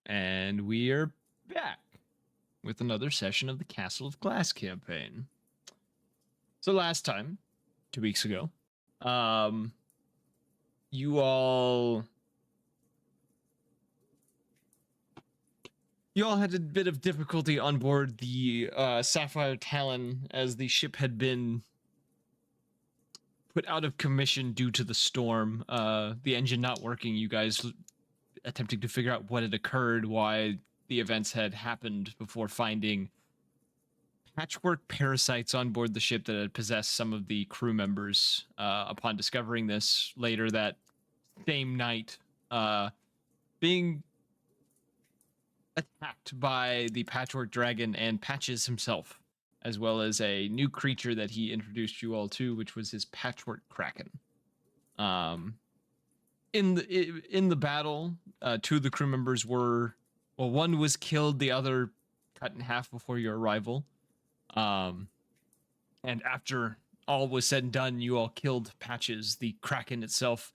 And we are back with another session of the Castle of Glass campaign. So last time, 2 weeks ago, you all had a bit of difficulty on board the Sapphire Talon as the ship had been put out of commission due to the storm. The engine not working, you guys attempting to figure out what had occurred, why the events had happened, before finding patchwork parasites on board the ship that had possessed some of the crew members. Upon discovering this later that same night, being attacked by the patchwork dragon and Patches himself, as well as a new creature that he introduced you all to, which was his patchwork kraken. In the battle, 2 of the crew members were, well, one was killed, the other cut in half before your arrival. And after all was said and done, you all killed Patches. The kraken itself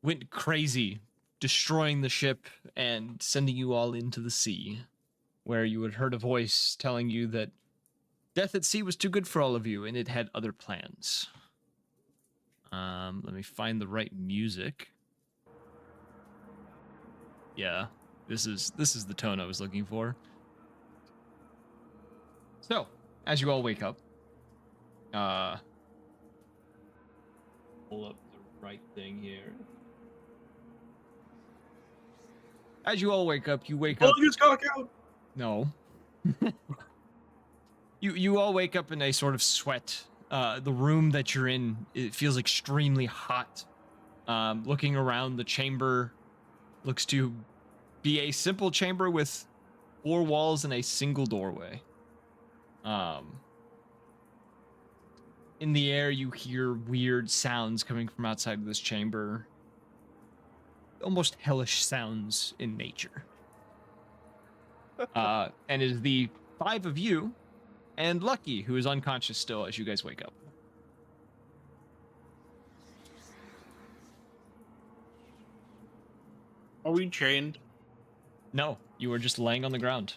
went crazy, destroying the ship and sending you all into the sea, where you had heard a voice telling you that death at sea was too good for all of you, and it had other plans. Let me find the right music. Yeah, this is the tone I was looking for. So, as you all wake up, pull up the right thing here. As you all wake up, you wake up. Pull his cock out. No. You all wake up in a sort of sweat. The room that you're in, it feels extremely hot. Looking around, the chamber looks to be a simple chamber with 4 walls and a single doorway. In the air, you hear weird sounds coming from outside of this chamber. Almost hellish sounds in nature. And it is the 5 of you and Lucky, who is unconscious still as you guys wake up. Are we chained? No, you were just laying on the ground.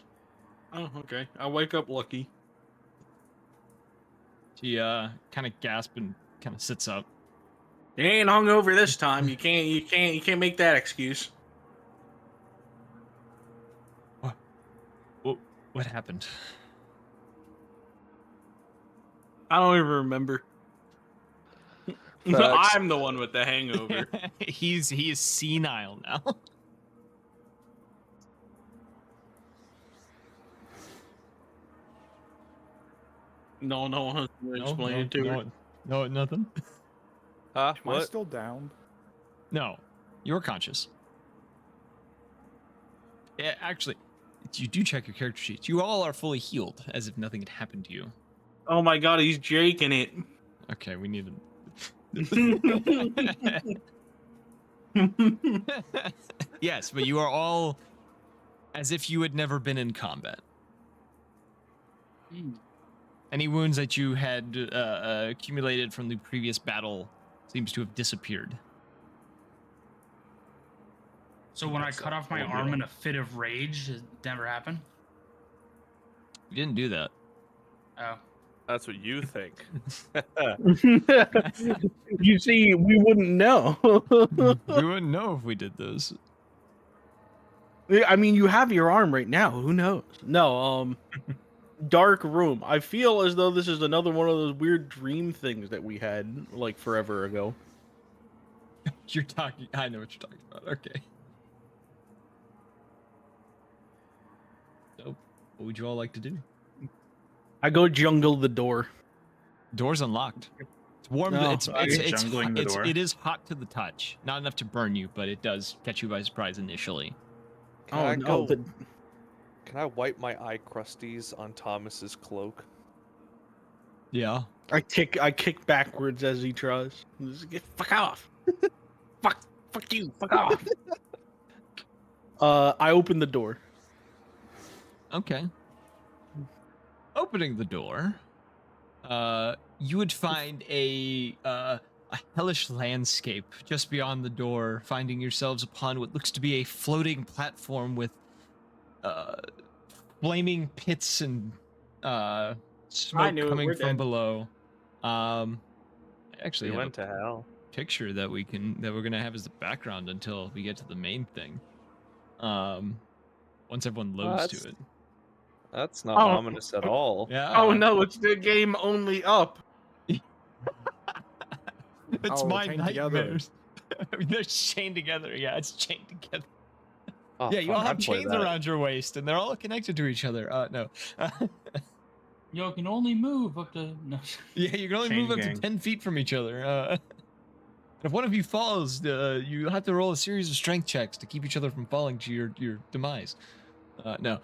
Oh, okay. I wake up Lucky. She kind of gasps and kind of sits up. You ain't hungover this time. You can't make that excuse. What happened? I don't even remember. I'm the one with the hangover. He is senile now. No one has to explain it to her. No, nothing. Am What? I still downed? No, you're conscious. Yeah, actually, you do check your character sheets. You all are fully healed, as if nothing had happened to you. Oh my god, he's jaking it. Okay, we need Yes, but you are all as if you had never been in combat. Any wounds that you had accumulated from the previous battle seems to have disappeared. So when I cut off my arm in a fit of rage, it never happened? You didn't do that. Oh. That's what you think. You see, we wouldn't know. We wouldn't know if we did those. I mean, you have your arm right now. Who knows? No, dark room. I feel as though this is another one of those weird dream things that we had like forever ago. You're talking. I know what you're talking about. Okay. So, what would you all like to do? I go jungle the door. Door's unlocked. It's warm. No, it's jungling the door. It is hot to the touch. Not enough to burn you, but it does catch you by surprise initially. Can I wipe my eye crusties on Thomas's cloak? Yeah. I kick backwards as he tries. Just get fuck off. fuck you. Fuck off. I open the door. Okay. Opening the door, you would find a a hellish landscape just beyond the door, finding yourselves upon what looks to be a floating platform with flaming pits and smoke knew it, coming we're from dead. below. I actually We have went a to hell. picture that we're gonna have as the background until we get to the main thing. Once everyone loads to it. That's not ominous at all. Yeah. Oh no, it's the game only up. It's Oh, my chained together. nightmares. They're chained together. Yeah, it's chained together. Oh, Yeah, you fuck, all have I'd play chains that. around your waist, and they're all connected to each other. No. You can only move up to no. Yeah, you can only Chain move up gang. to 10 feet from each other. If one of you falls, you have to roll a series of strength checks to keep each other from falling to your demise. No.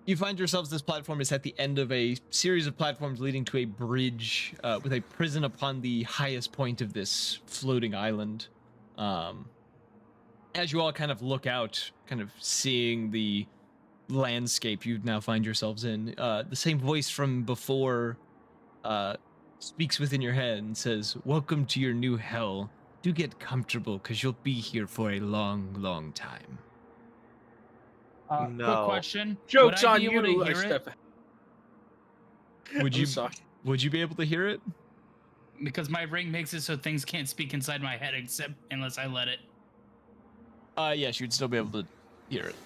You find yourselves, this platform is at the end of a series of platforms leading to a bridge with a prison upon the highest point of this floating island. As you all kind of look out, kind of seeing the landscape you now find yourselves in, the same voice from before speaks within your head and says, "Welcome to your new hell. Do get comfortable, because you'll be here for a long, long time." Quick No. question. Joke's Would I on be able you. to I hear it? step. Would I'm you sorry. would you be able to hear it? Because my ring makes it so things can't speak inside my head except unless I let it. Yes, you'd still be able to hear it.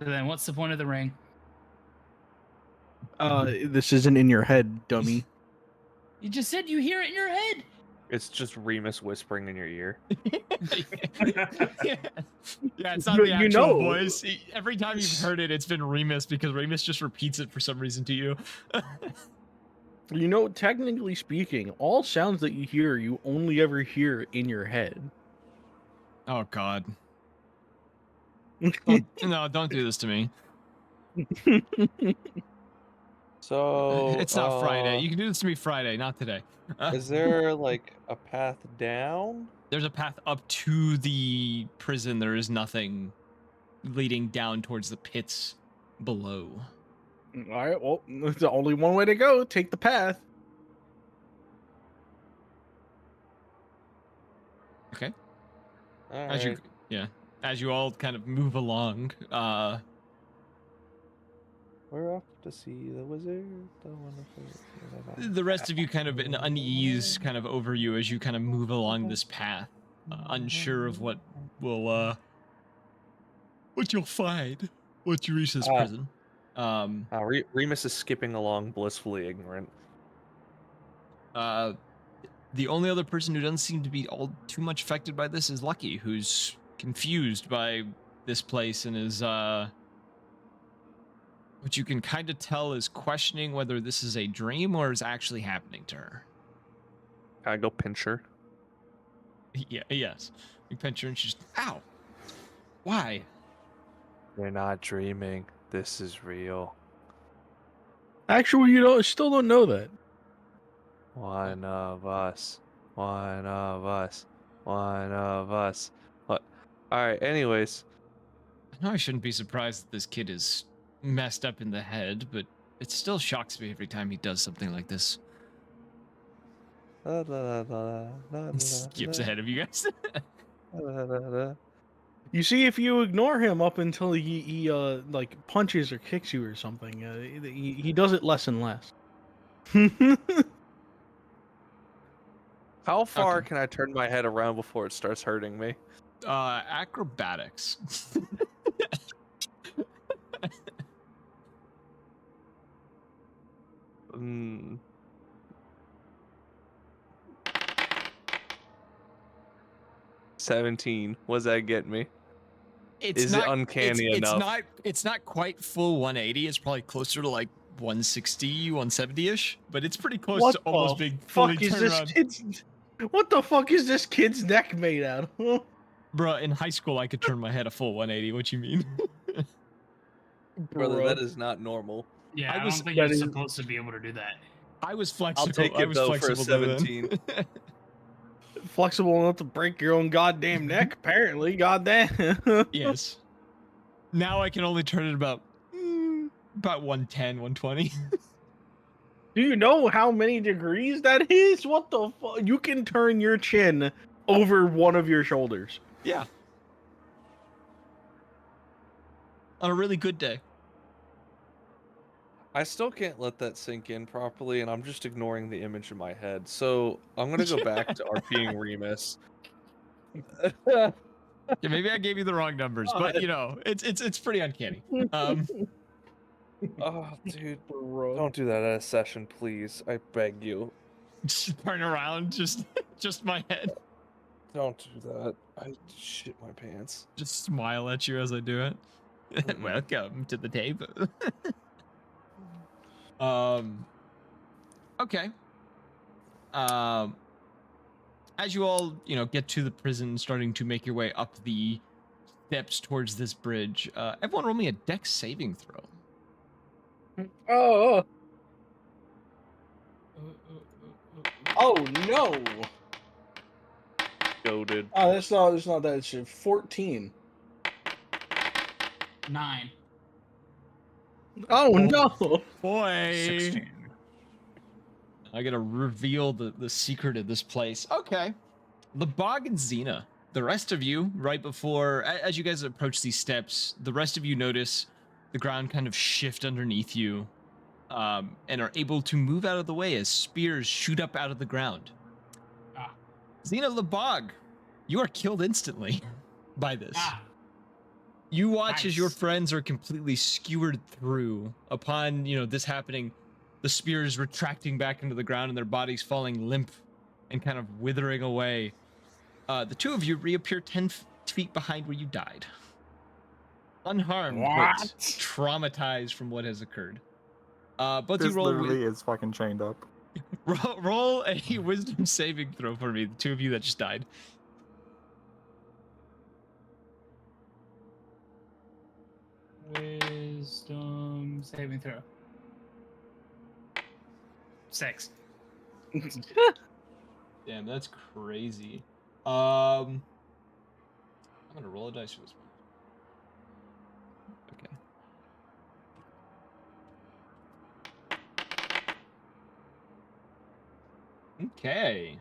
So then what's the point of the ring? This isn't in your head, dummy. You just said you hear it in your head. It's just Remus whispering in your ear. Yeah, it's not the You actual know. voice. Every time you've heard it, it's been Remus, because Remus just repeats it for some reason to you. You know, technically speaking, all sounds that you hear, you only ever hear in your head. Oh God. No, don't do this to me. So It's not Friday. You can do this to me Friday, not today. is there like a path down? There's a path up to the prison. There is nothing leading down towards the pits below. All right, well, there's only one way to go. Take the path. Okay. All As you, right. yeah, as you all kind of move along, We're off to see the wizard. The wonderful. the rest of you kind of in unease kind of over you as you kind of move along this path, unsure of what will what you'll find once you reach this prison. Remus is skipping along, blissfully ignorant. The only other person who doesn't seem to be all too much affected by this is Lucky, who's confused by this place and is what you can kind of tell is questioning whether this is a dream or is actually happening to her. Can I go pinch her? Yeah, yes. You pinch her and she's, ow! Why? You're not dreaming. This is real. Actually, you still don't know that. One of us. One of us. One of us. What? Alright, anyways. I know I shouldn't be surprised that this kid is messed up in the head, but it still shocks me every time he does something like this. Skips ahead of you guys. You see, if you ignore him up until he like punches or kicks you or something, he does it less and less. How far Okay. can I turn my head around before it starts hurting me? Acrobatics. Mm. $17. What does that get me? Is it uncanny enough? It's not quite full 180. It's probably closer to like 160, 170-ish, but it's pretty close to almost being fully turned around. What the fuck is this kid's neck made out of? Bruh, in high school I could turn my head a full 180. What you mean? Brother, Bruh. that is not normal. Yeah, I I, was- don't think that you're is- supposed to be able to do that. I was flexible. I'll take I it was though for a flexible then. 17. Flexible enough to break your own goddamn neck, apparently. Goddamn. Yes. Now I can only turn it about 110, 120. Do you know how many degrees that is? What the fuck? You can turn your chin over one of your shoulders. Yeah. On a really good day. I still can't let that sink in properly, and I'm just ignoring the image in my head. So I'm gonna go back to RPing Remus. Yeah, maybe I gave you the wrong numbers, but you know, it's pretty uncanny. Oh, dude, Bro. don't do that at a session, please. I beg you. Just turn around, just my head. Don't do that. I shit my pants. Just smile at you as I do it. Mm-mm. Welcome to the table. Okay. As you all, you know, get to the prison, starting to make your way up the steps towards this bridge, everyone roll me a dex saving throw. Oh. Oh no. Goated. Oh, that's not that shit. 14. 9. Oh no. Boy. 16. I gotta reveal the secret of this place. Okay. The Bog and Xena. The rest of you, right before, as you guys approach these steps, the rest of you notice the ground kind of shift underneath you, and are able to move out of the way as spears shoot up out of the ground. Ah. Xena the Bog, you are killed instantly by this. Ah. You watch as your Nice. friends are completely skewered through. Upon, you know, this happening, the spears retracting back into the ground and their bodies falling limp and kind of withering away. The two of you reappear 10 feet behind where you died. Unharmed, but What? traumatized from what has occurred. Both you This roll, literally is fucking chained up. roll a wisdom saving throw for me, the two of you that just died. Wisdom saving throw. 6. Damn, that's crazy. I'm gonna roll a dice for this one. Okay. Okay.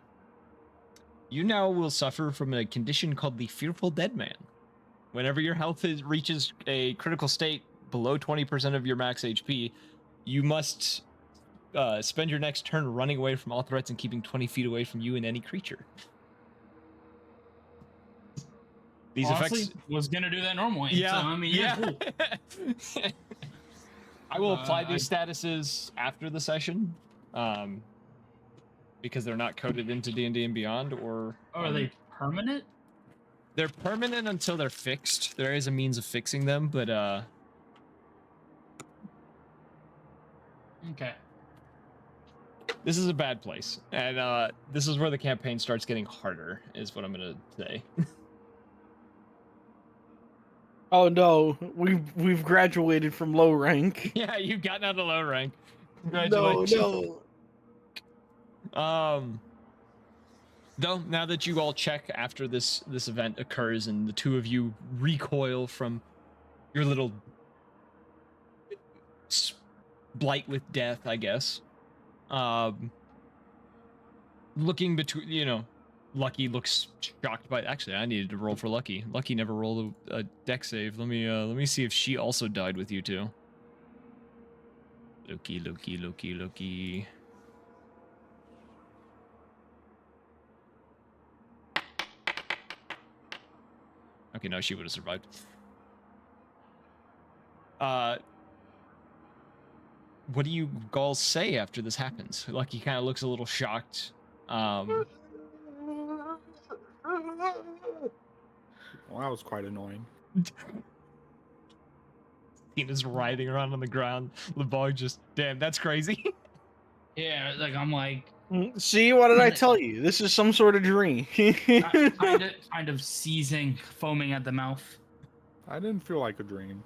You now will suffer from a condition called the Fearful Dead Man. Whenever your health reaches a critical state below 20% of your max HP, you must spend your next turn running away from all threats and keeping 20 feet away from you and any creature. These Honestly, effects was gonna do that normally. Yeah, So, I mean, yeah. Cool. I will apply these statuses after the session, because they're not coded into D&D and Beyond, or Oh, are they permanent? they're permanent until they're fixed. There is a means of fixing them, but Okay. this is a bad place, and this is where the campaign starts getting harder, is what I'm gonna say. Oh no, we've graduated from low rank. Yeah, you've gotten out of low rank. No, Congratulations. no. Though, now that you all check after this event occurs and the two of you recoil from your little blight with death, I guess. Looking between, you know, Lucky looks shocked by. Actually, I needed to roll for Lucky. Lucky never rolled a deck save. Let me see if she also died with you two. Loki. Okay, no, she would have survived. What do you Gauls say after this happens? Lucky kind of looks a little shocked. Well, that was quite annoying. Tina's writhing around on the ground. LeBog just, damn, that's crazy. Yeah, like I'm like See, what did I tell you? This is some sort of dream. kind of seizing, foaming at the mouth. I didn't feel like a dream,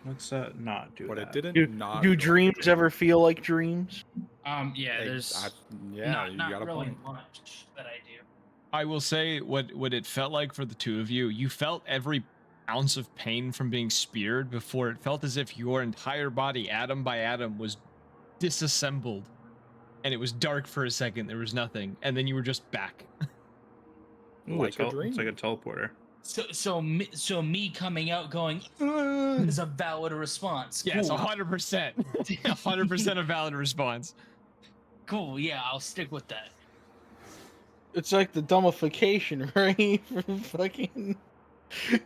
Let's not do but that. it didn't Do, not. do feel like a dreams dream. ever feel like dreams? Yeah, Hey, there's yeah, you not got a really point. much that I do. I will say what it felt like for the two of you. You felt every ounce of pain from being speared before it felt as if your entire body, atom by atom, was disassembled, and it was dark for a second. There was nothing, and then you were just back. Ooh, Like a it's like a dream. teleporter. So me coming out going is a valid response. Yes, Cool. 100%, 100% a valid response. Cool. Yeah, I'll stick with that. It's like the dumbification, right? From fucking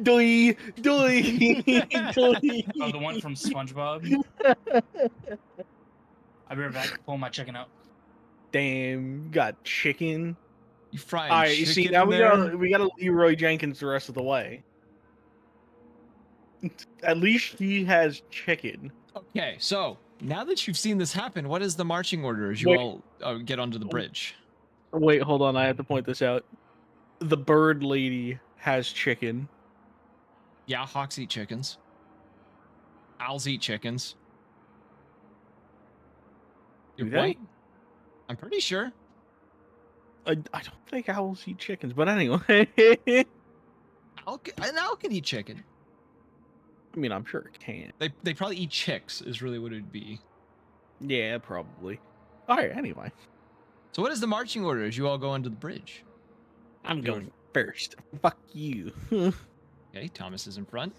doi doi doi. Oh, the one from SpongeBob. I'll be right back. Pull my chicken out. Damn, got chicken. You frying All right, you see chicken now in we there? gotta Leroy Jenkins the rest of the way. At least he has chicken. Okay, so now that you've seen this happen, what is the marching order as you Wait. all get onto the bridge? Wait, hold on. I have to point this out. The bird lady has chicken. Yeah, hawks eat chickens. Owls eat chickens. Your Do they? point? I'm pretty sure. I don't think owls eat chickens, but anyway. An owl can eat chicken. I mean, I'm sure it can. They probably eat chicks is really what it'd be. Yeah, probably. All right, anyway. So what is the marching order as you all go onto the bridge? I'm going first. Fuck you. Okay, Thomas is in front.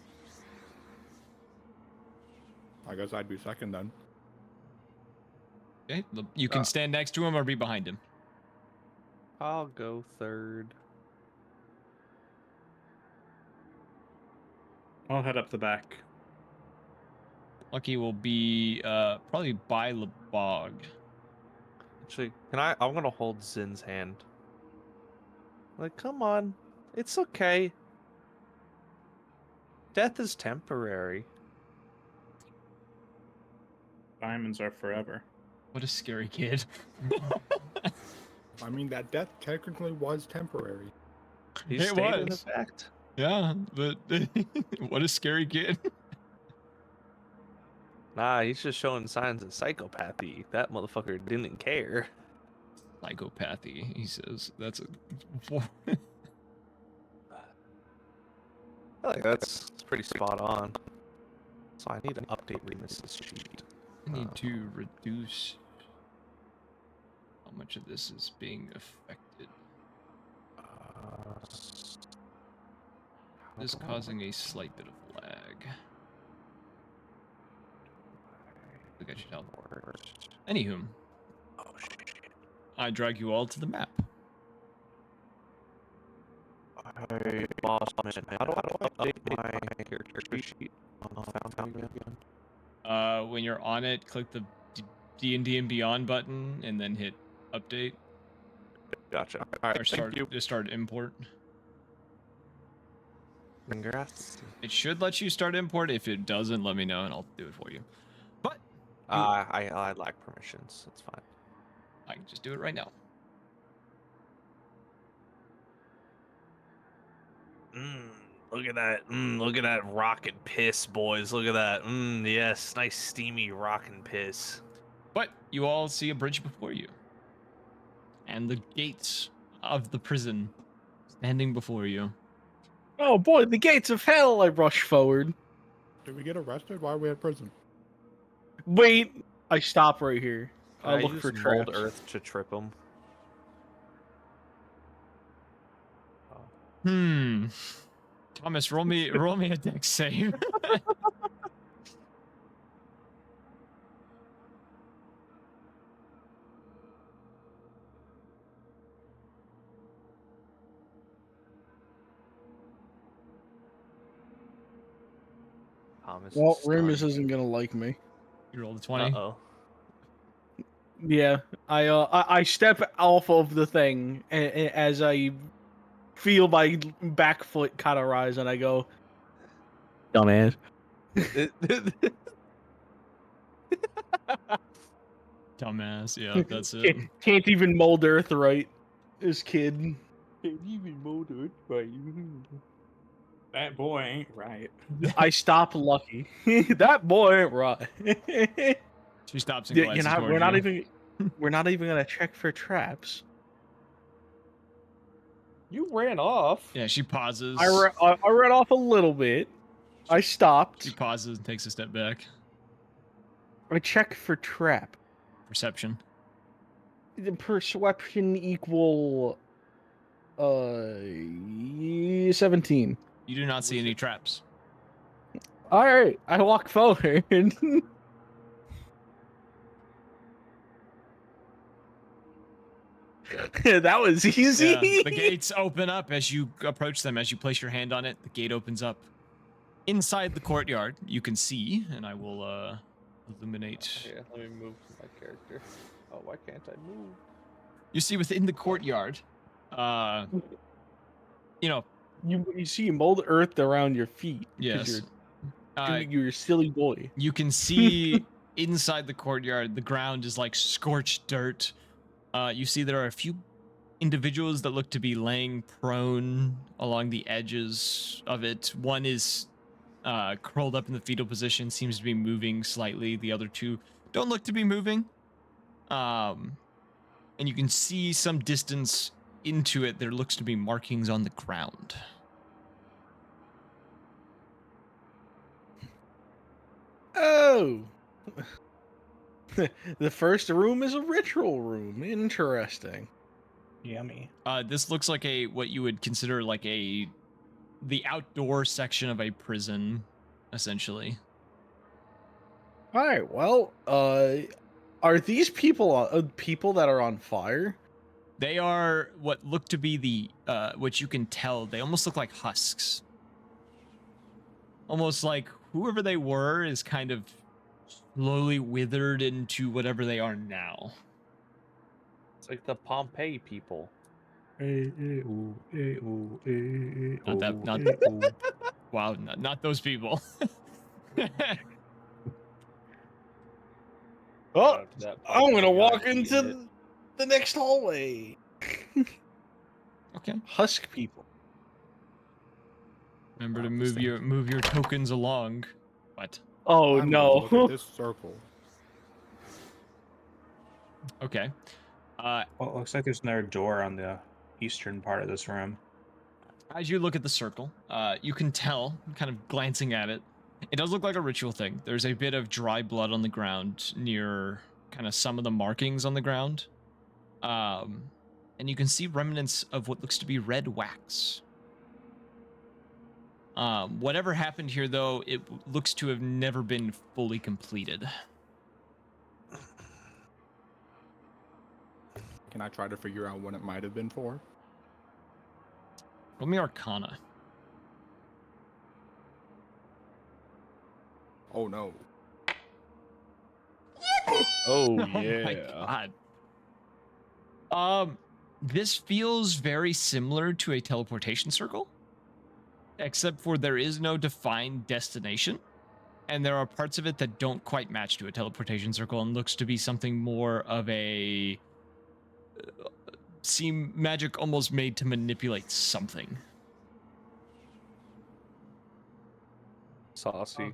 I guess I'd be second then. Okay, you can stand next to him or be behind him. I'll go third. I'll head up the back. Lucky will be probably by the bog. Actually, I'm gonna hold Zin's hand. Like, come on. It's okay. Death is temporary. Diamonds are forever. What a scary kid. I mean, that death technically was temporary. He It stayed in was. effect. Yeah, but what a scary kid. Nah, he's just showing signs of psychopathy. That motherfucker didn't care. Psychopathy, he says. That's a. I feel like that's pretty spot on. So I need to update Remus's sheet. I need to reduce how much of this is being affected. This is causing a slight bit of lag. I think I should help. Anywho, Oh shit. I drag you all to the map. I lost man. How do I update my character sheet on Foundry again? When you're on it, click the D&D and Beyond button, and then hit update Gotcha. or Alright, start. thank you. Just start import. Congrats. It should let you start import. If it doesn't, let me know and I'll do it for you. But I lack permissions. That's fine. I can just do it right now. Look at that. Look at that rockin' piss, boys. Look at that. Yes, nice steamy rockin' piss. But you all see a bridge before you, and the gates of the prison standing before you. Oh boy, the gates of hell! I rush forward. Did we get arrested? Why are we at prison? Wait, I stop right here. I Can look use for mold traps. earth to trip them. Thomas, roll me a dex save. Thomas. Well, Remus isn't gonna like me. You rolled a 20. Uh-oh. Yeah, I step off of the thing as I feel my back foot kind of rise, and I go, "Dumbass." Dumbass. Yeah, that's it. Can't even mold earth right. This kid. Can't even mold earth right. That boy ain't right. I stop Lucky. That boy ain't right. She stops and Yeah, glances we're towards not you. even we're not even gonna check for traps. You ran off. Yeah, she pauses. I ran off a little bit. I She stopped. pauses and takes a step back. I check for trap. perception. The perception equal 17. You do not see any traps. All right, I walk forward. That was easy. Yeah, the gates open up as you approach them. As you place your hand on it, the gate opens up. Inside the courtyard, you can see, and I will illuminate. Yeah, let me move my character. Oh, why can't I move? You see within the courtyard, you know, You see mold earth around your feet. yes. You're a silly boy. You can see inside the courtyard, the ground is like scorched dirt. You see there are a few individuals that look to be laying prone along the edges of it. One is curled up in the fetal position, seems to be moving slightly. The other two don't look to be moving. And you can see some distance into it. There looks to be markings on the ground. Oh. The first room is a ritual room. Interesting. Yummy. This looks like what you would consider like the outdoor section of a prison, essentially. All right. Well, are these people people that are on fire? They are what look to be the what you can tell. They almost look like husks. Almost like whoever they were is kind of slowly withered into whatever they are now. It's like the Pompeii people. Wow, not those people. Oh, That I'm gonna Pompeii walk guy into needed it. the next hallway. Okay. Husk people. Remember to Wow, move this your tokens along. What? Oh I'm gonna look no. at this circle. Okay. Well, it looks like there's another door on the eastern part of this room. As you look at the circle, you can tell, kind of glancing at it, it does look like a ritual thing. There's a bit of dry blood on the ground near kind of some of the markings on the ground. And you can see remnants of what looks to be red wax. Whatever happened here, though, it looks to have never been fully completed. Can I try to figure out what it might have been for? Roll me Arcana. Oh no. Oh my God. This feels very similar to a teleportation circle, except for there is no defined destination, and there are parts of it that don't quite match to a teleportation circle and looks to be something more of a seem magic almost made to manipulate something. Saucy.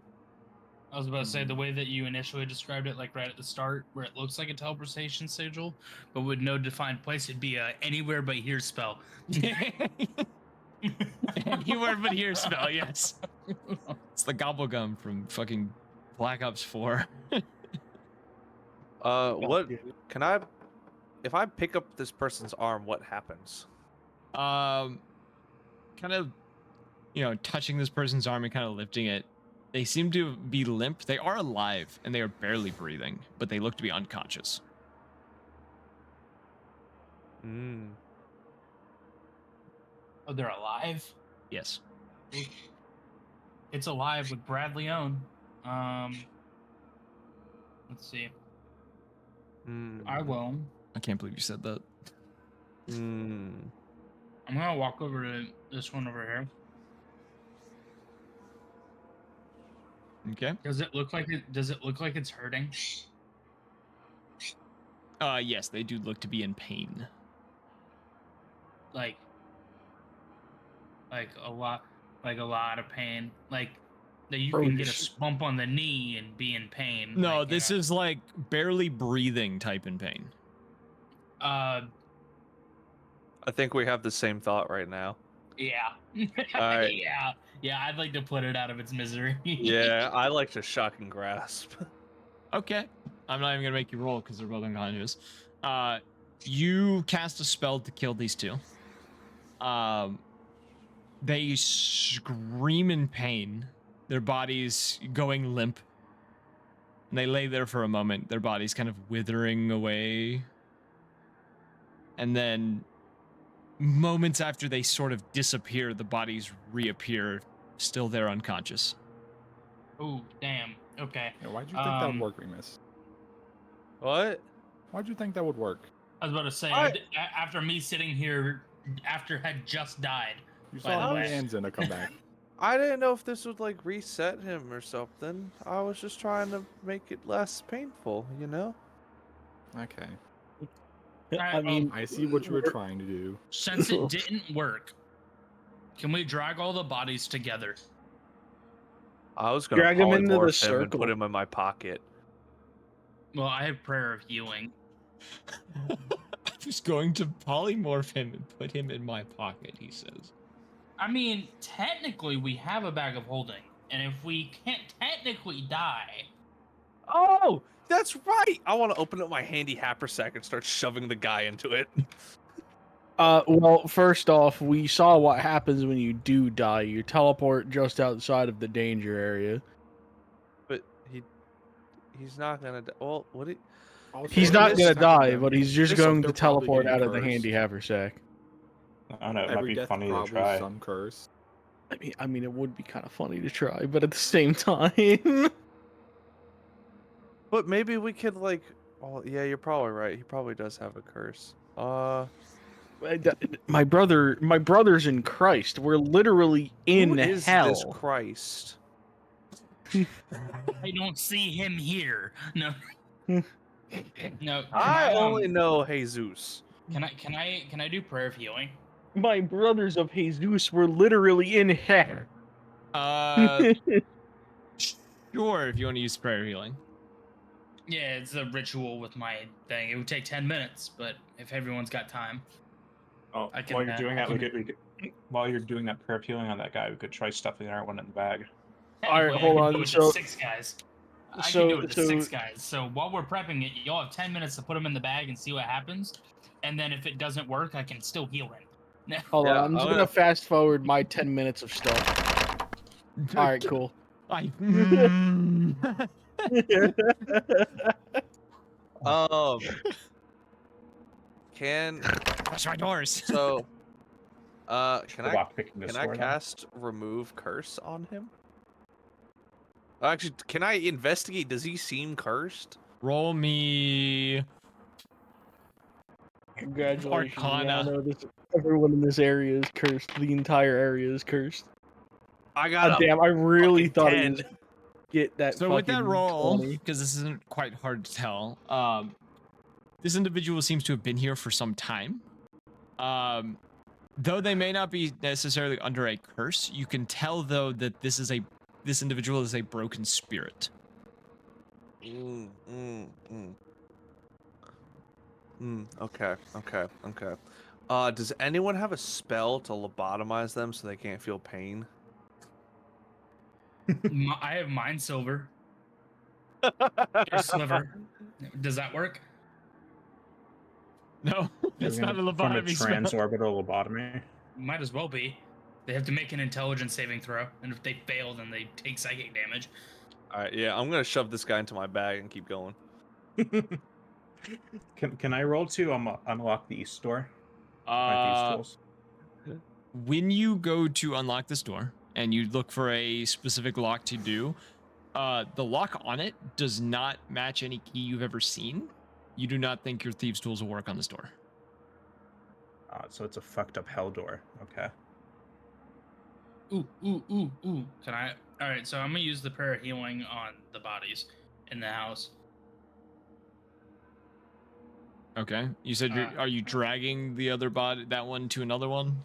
I was about to say the way that you initially described it, like right at the start, where it looks like a teleportation sigil, but with no defined place, it'd be a anywhere but here spell. Anywhere but here spell, yes. It's the gobblegum from fucking Black Ops 4. What can I? If I pick up this person's arm, what happens? Kind of, touching this person's arm and kind of lifting it. They seem to be limp. They are alive and they are barely breathing, but they look to be unconscious. Mm. Oh, they're alive? Yes. It's alive with Bradley Owen. Let's see. I will. I can't believe you said that. I'm gonna walk over to this one over here. Okay. Does it look like it's hurting? Yes, they do look to be in pain. Like a lot of pain. Like that you can get a bump on the knee and be in pain. No, like, this is like barely breathing type in pain. I think we have the same thought right now. Yeah. Alright. Yeah, I'd like to put it out of its misery. Yeah, I like to shock and grasp. Okay. I'm not even gonna make you roll because they're both unconscious. You cast a spell to kill these two. They scream in pain, their bodies going limp. And they lay there for a moment, their bodies kind of withering away. And then moments after they sort of disappear, the bodies reappear, still there unconscious. Oh, damn. Okay. Yeah, why'd you think that would work, Remus? What? Why'd you think that would work? I was about to say, after me sitting here, after had just died. You By saw the way. Anzina come back. I didn't know if this would like reset him or something. I was just trying to make it less painful, you know? Okay. I mean, I see what you were trying to do. Since it didn't work, can we drag all the bodies together? I was gonna Drag him into the polymorph him and circle. put him in my pocket. Well, I have prayer of healing. I was going to polymorph him and put him in my pocket, he says. I mean, technically, we have a bag of holding, and if we can't technically die, Oh, that's right! I want to open up my handy haversack and start shoving the guy into it. Well, first off, we saw what happens when you do die. You teleport just outside of the danger area. But he's not gonna. Well, what? Also, He's it not is gonna die, technically- but he's just it is going they're to probably teleport getting out of the cursed. handy haversack. I don't know. It might Every be death funny to probably try. some curse. I mean, it would be kind of funny to try, but at the same time, But maybe we could like. Oh yeah, you're probably right. He probably does have a curse. my brothers in Christ. We're literally in who is hell. this Christ? I don't see him here. No. No. I only know Jesus. Can I do prayer of healing? My brothers of Jesus were literally in hell. Sure, if you want to use prayer healing. Yeah, it's a ritual with my thing. It would take 10 minutes, but if everyone's got time. Oh, I can, while you're doing I that, we can- could, while you're doing that prayer of healing on that guy, we could try stuffing our one in the bag. All right, Technically, hold I can on, do it so- to 6 guys. I can do it to so- 6 guys. So while we're prepping it, y'all have 10 minutes to put them in the bag and see what happens. And then if it doesn't work, I can still heal him. Hold Yeah, on, I'm just I'm gonna gonna- fast forward my 10 minutes of stuff. All right, cool. Can Push my doors. so can I Lockpicking this can I door, then. cast remove curse on him? Actually, can I investigate? Does he seem cursed? Roll me. Congratulations. Arcana. Now I know this, everyone in this area is cursed. The entire area is cursed. I God got a damn, I really fucking thought 10. he was get that. So with that fucking roll, 20. because this isn't quite hard to tell, this individual seems to have been here for some time. Though they may not be necessarily under a curse, you can tell though that this individual is a broken spirit. Okay. Does anyone have a spell to lobotomize them so they can't feel pain? I have Mind Silver. Or Sliver. Does that work? No, it's not a From a lobotomy spell. transorbital lobotomy. Might as well be. They have to make an intelligence saving throw, and if they fail, then they take psychic damage. All right, yeah, I'm gonna shove this guy into my bag and keep going. Can I roll to unlock the east door? These tools. When you go to unlock this door and you look for a specific lock to do, the lock on it does not match any key you've ever seen. You do not think your thieves' tools will work on this door. So it's a fucked up hell door. Okay. Ooh. Can I? All right, so I'm gonna use the prayer of healing on the bodies in the house. Okay. You said are you dragging the other body, that one, to another one?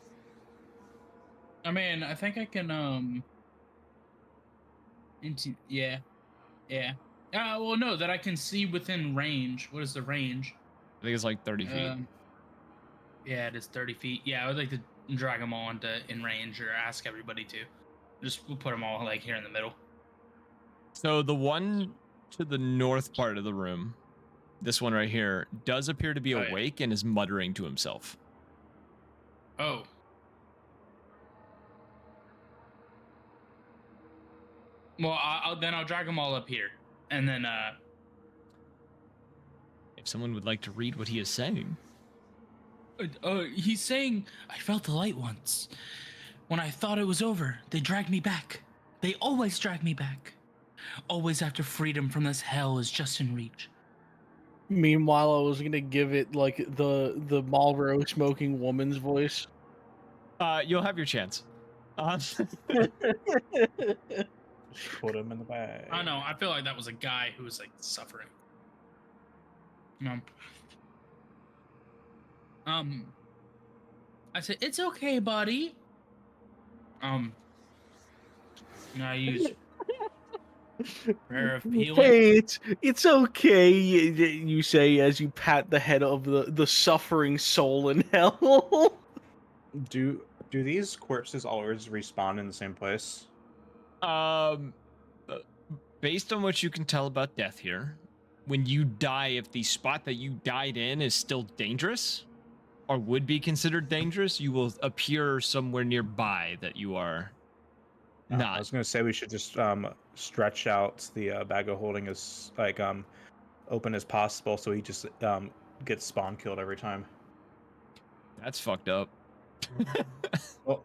I mean, I think I can yeah. Well, no, that I can see within range. What is the range? I think it's like 30 feet. Yeah, it is 30 feet. Yeah, I would like to drag them all into in range, or ask everybody to. We'll put them all like here in the middle. So the one to the north part of the room, this one right here, does appear to be Oh, yeah. awake and is muttering to himself. Oh. Well, I'll drag them all up here, and then If someone would like to read what he is saying. he's saying, I felt the light once. When I thought it was over, they dragged me back. They always drag me back. Always after freedom from this hell is just in reach. Meanwhile, I was gonna give it like the Marlboro smoking woman's voice. You'll have your chance. Put him in the bag. I don't know. I feel like that was a guy who was like suffering. No. I said, it's okay, buddy. I use prayer of healing. Hey, it's okay. You say as you pat the head of the suffering soul in hell. Do these corpses always respawn in the same place? Based on what you can tell about death here, when you die, if the spot that you died in is still dangerous or would be considered dangerous, you will appear somewhere nearby that you are I not. was gonna say we should just stretch out the bag of holding as like open as possible, so he just gets spawn killed every time. That's fucked up. Well,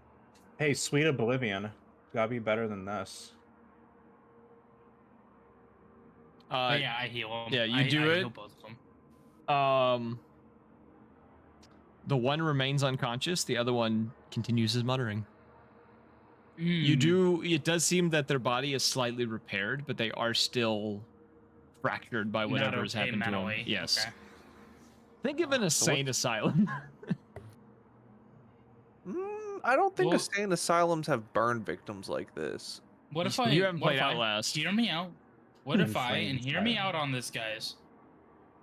hey, sweet oblivion, gotta be better than this. But yeah, I heal them. yeah, you I do it. heal both of them. The one remains unconscious, the other one continues his muttering. You Mm. do, it does seem that their body is slightly repaired, but they are still fractured by Not whatever has okay happened mentally. to them. Yes. Okay. Think of an insane asylum. I don't think Well- insane asylums have burn victims like this. What if I? You haven't what played if I- Outlast. Hear me out. What if I, Insane and hear me asylum. out on this, guys.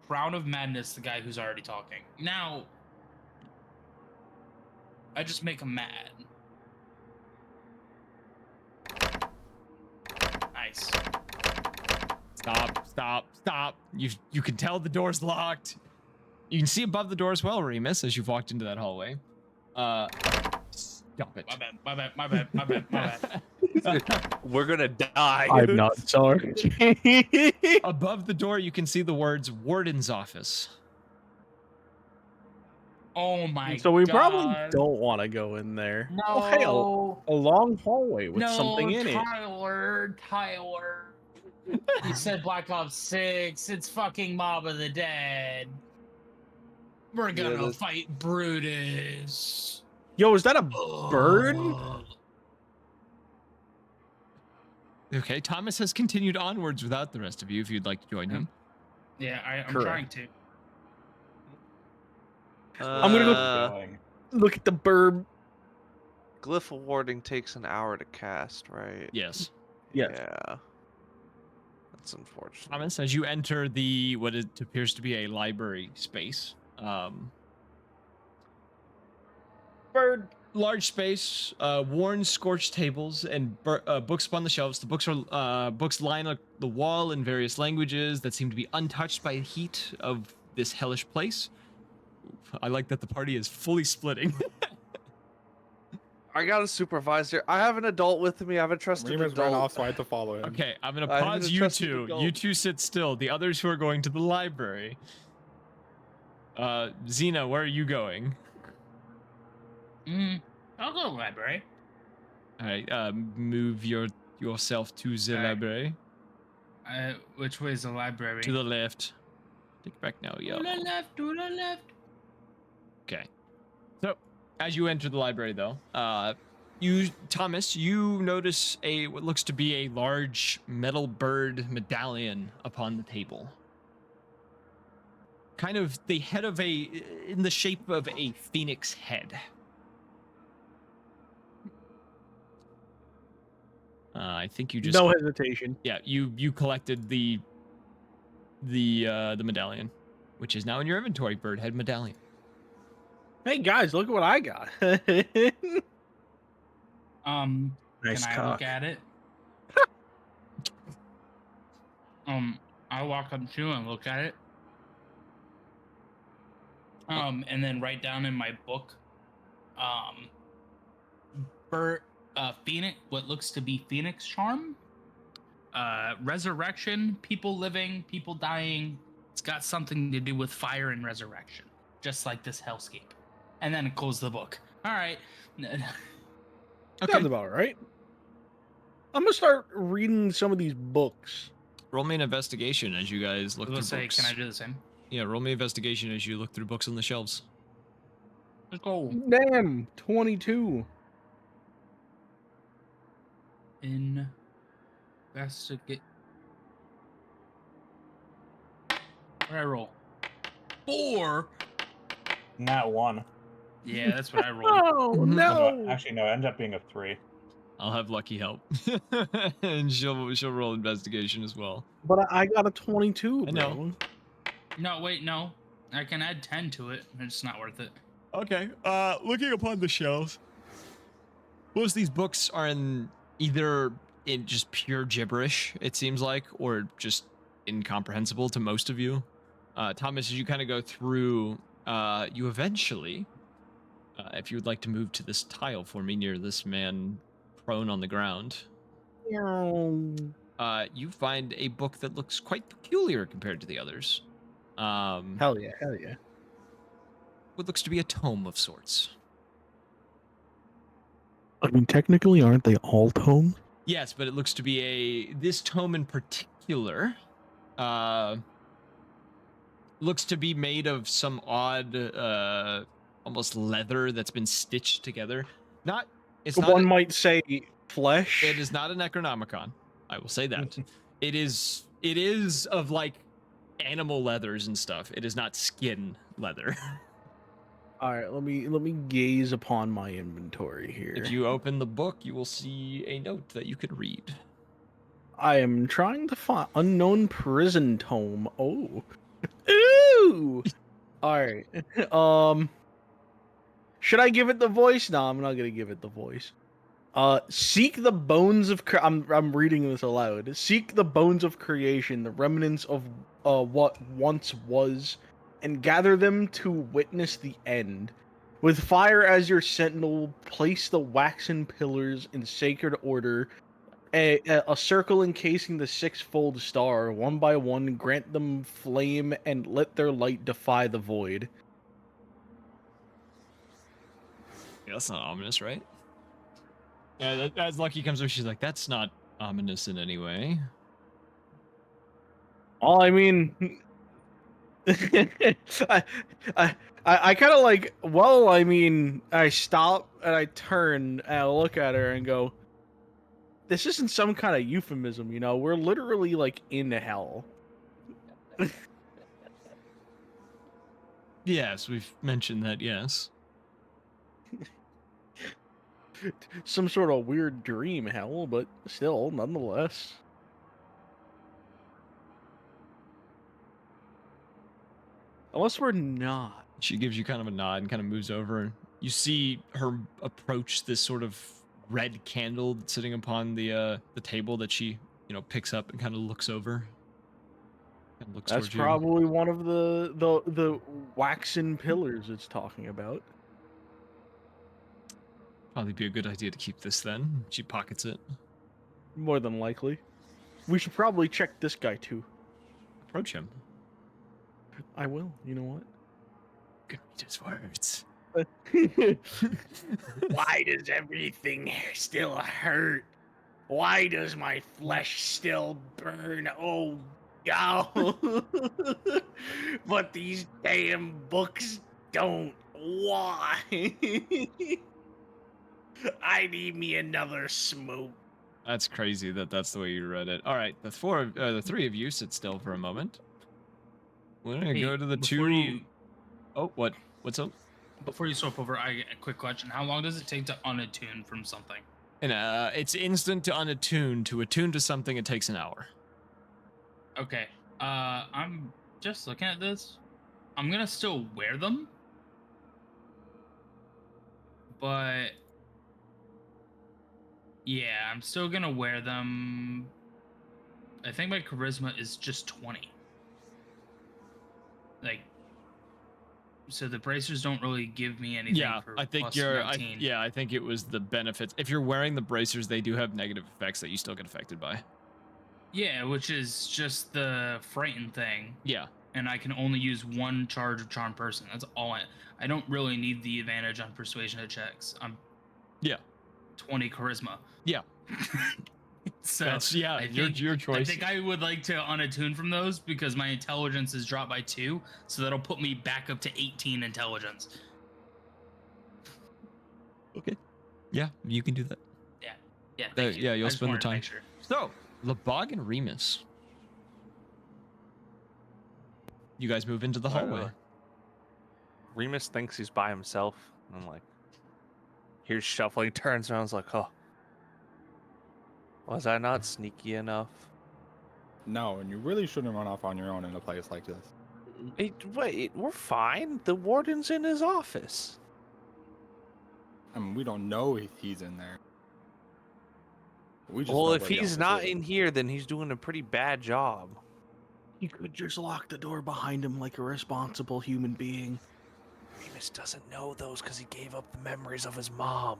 Crown of Madness, the guy who's already talking. Now, I just make him mad. Nice. Stop. You can tell the door's locked. You can see above the door as well, Remus, as you've walked into that hallway. Stop it. My bad. We're gonna die. I'm not sorry. Above the door, you can see the words Warden's Office. Oh my god. So we probably don't want to go in there. No. Oh, hell, a long hallway with something in it. Tyler. You said Black Ops 6. It's fucking Mob of the Dead. We're gonna that's- fight Brutus. Yo, is that a bird? Okay, Thomas has continued onwards without the rest of you, if you'd like to join him. Yeah, I'm Correct. trying to. I'm gonna go- Going. Look at the bird. Glyph warding takes an hour to cast, right? Yes. Yes. Yeah. That's unfortunate. Thomas, as you enter the what it appears to be a library space, Bird. large space, worn, scorched tables, and books upon the shelves. The books are books line the wall in various languages that seem to be untouched by the heat of this hellish place. I like that the party is fully splitting. I got a supervisor. I have an adult with me. I have a trusted Remus ran adult. off, so I had to follow him. Okay, I'm gonna I have pause an you trusted two. adult. You two sit still. The others who are going to the library. Xena, where are you going? I'll go to the library. All right, move yourself to the Alright. library. Which way is the library? To the left. Take it back now, yo. To the left, to the left. Okay. So, as you enter the library, though, Thomas, you notice what looks to be a large metal bird medallion upon the table. Kind of the head of in the shape of a phoenix head. I think you just No hesitation. yeah, you collected the medallion, which is now in your inventory, bird head medallion. Hey guys, look at what I got. Nice Can I cock. look at it? I walk up to and look at it. And then write down in my book, Phoenix, what looks to be Phoenix charm, resurrection, people living, people dying. It's got something to do with fire and resurrection, just like this hellscape. And then close the book. All right. Okay. Sounds about right. I'm gonna start reading some of these books. Roll me an investigation as you guys look through Let's say, books. can I do the same? Yeah, roll me investigation as you look through books on the shelves. Let's go. Damn, 22. Investigate. What did I roll? 4. Not 1. Yeah, that's what I rolled. Oh no! Actually, no, it ended up being a 3. I'll have Lucky help. And she'll roll investigation as well. But I got a 22, I bro. know. No, wait, no. I can add 10 to it. It's not worth it. Okay. Looking upon the shelves, most of these books are either in just pure gibberish, it seems like, or just incomprehensible to most of you. Thomas, as you kind of go through, you eventually, if you would like to move to this tile for me near this man prone on the ground, you find a book that looks quite peculiar compared to the others. Hell yeah, hell yeah. What looks to be a tome of sorts. I mean, technically, aren't they all tomes? Yes, but it looks to be this tome in particular, looks to be made of some odd, almost leather that's been stitched together. One might say flesh. It is not a Necronomicon. I will say that. It is of like animal leathers and stuff. It is not skin leather. All right, let me gaze upon my inventory here. If you open the book, you will see a note that you could read. I am trying to find unknown prison tome. Oh, ooh. All right. Should I give it the voice? No, I'm not gonna give it the voice. Seek the bones of. I'm reading this aloud. Seek the bones of creation, the remnants of what once was, and gather them to witness the end. With fire as your sentinel, place the waxen pillars in sacred order. A circle encasing the sixfold star, one by one, grant them flame and let their light defy the void. Yeah, that's not ominous, right? Yeah, as Lucky comes over, she's like, that's not ominous in any way. Well, I mean, I kind of like, well, I mean, I stop and I turn and I look at her and go, this isn't some kind of euphemism, you know? We're literally like in hell. Yes, we've mentioned that, yes. Some sort of weird dream hell, but still, nonetheless. Unless we're not. She gives you kind of a nod and kind of moves over. You see her approach this sort of red candle that's sitting upon the table that she, picks up and kind of looks over. And looks That's towards you. probably one of the waxen pillars it's talking about. Probably be a good idea to keep this then. She pockets it. More than likely. We should probably check this guy too. Approach him. I will. You know what? Good read his words. Why does everything still hurt? Why does my flesh still burn? Oh, no. But these damn books don't. Why? I need me another smoke. That's crazy that's the way you read it. All right, the three of you sit still for a moment. We're gonna Hey, go to the before two. you- Oh, what? What's up? Before you swap over, I a quick question. How long does it take to unattune from something? And it's instant to unattune. To attune to something, it takes an hour. Okay. I'm just looking at this. I'm gonna still wear them. But yeah, I'm still gonna wear them. I think my charisma is just 20. Like, so the bracers don't really give me anything. Yeah, for I think plus you're. 19. I think it was the benefits. If you're wearing the bracers, they do have negative effects that you still get affected by. Yeah, which is just the frighten thing. Yeah. And I can only use one charge of charm person. That's all I don't really need the advantage on persuasion checks. I'm 20 charisma. Yeah. So That's I think, your choice. I think I would like to unattune from those because my intelligence is dropped by 2, so that'll put me back up to 18 intelligence. Okay. Yeah, you can do that. Yeah, thank you. Yeah, you'll I just spend the wanted to time. make sure. So, Lebog and Remus. You guys move into the hallway. Remus thinks he's by himself. And I'm like, here's shuffling, turns around, is like, oh. Was I not sneaky enough? No, and you really shouldn't run off on your own in a place like this. Hey, wait, we're fine. The warden's in his office. I mean, we don't know if he's in there. We just Well, know if where the he's office not is. in here, then he's doing a pretty bad job. You could just lock the door behind him like a responsible human being. Remus doesn't know those because he gave up the memories of his mom.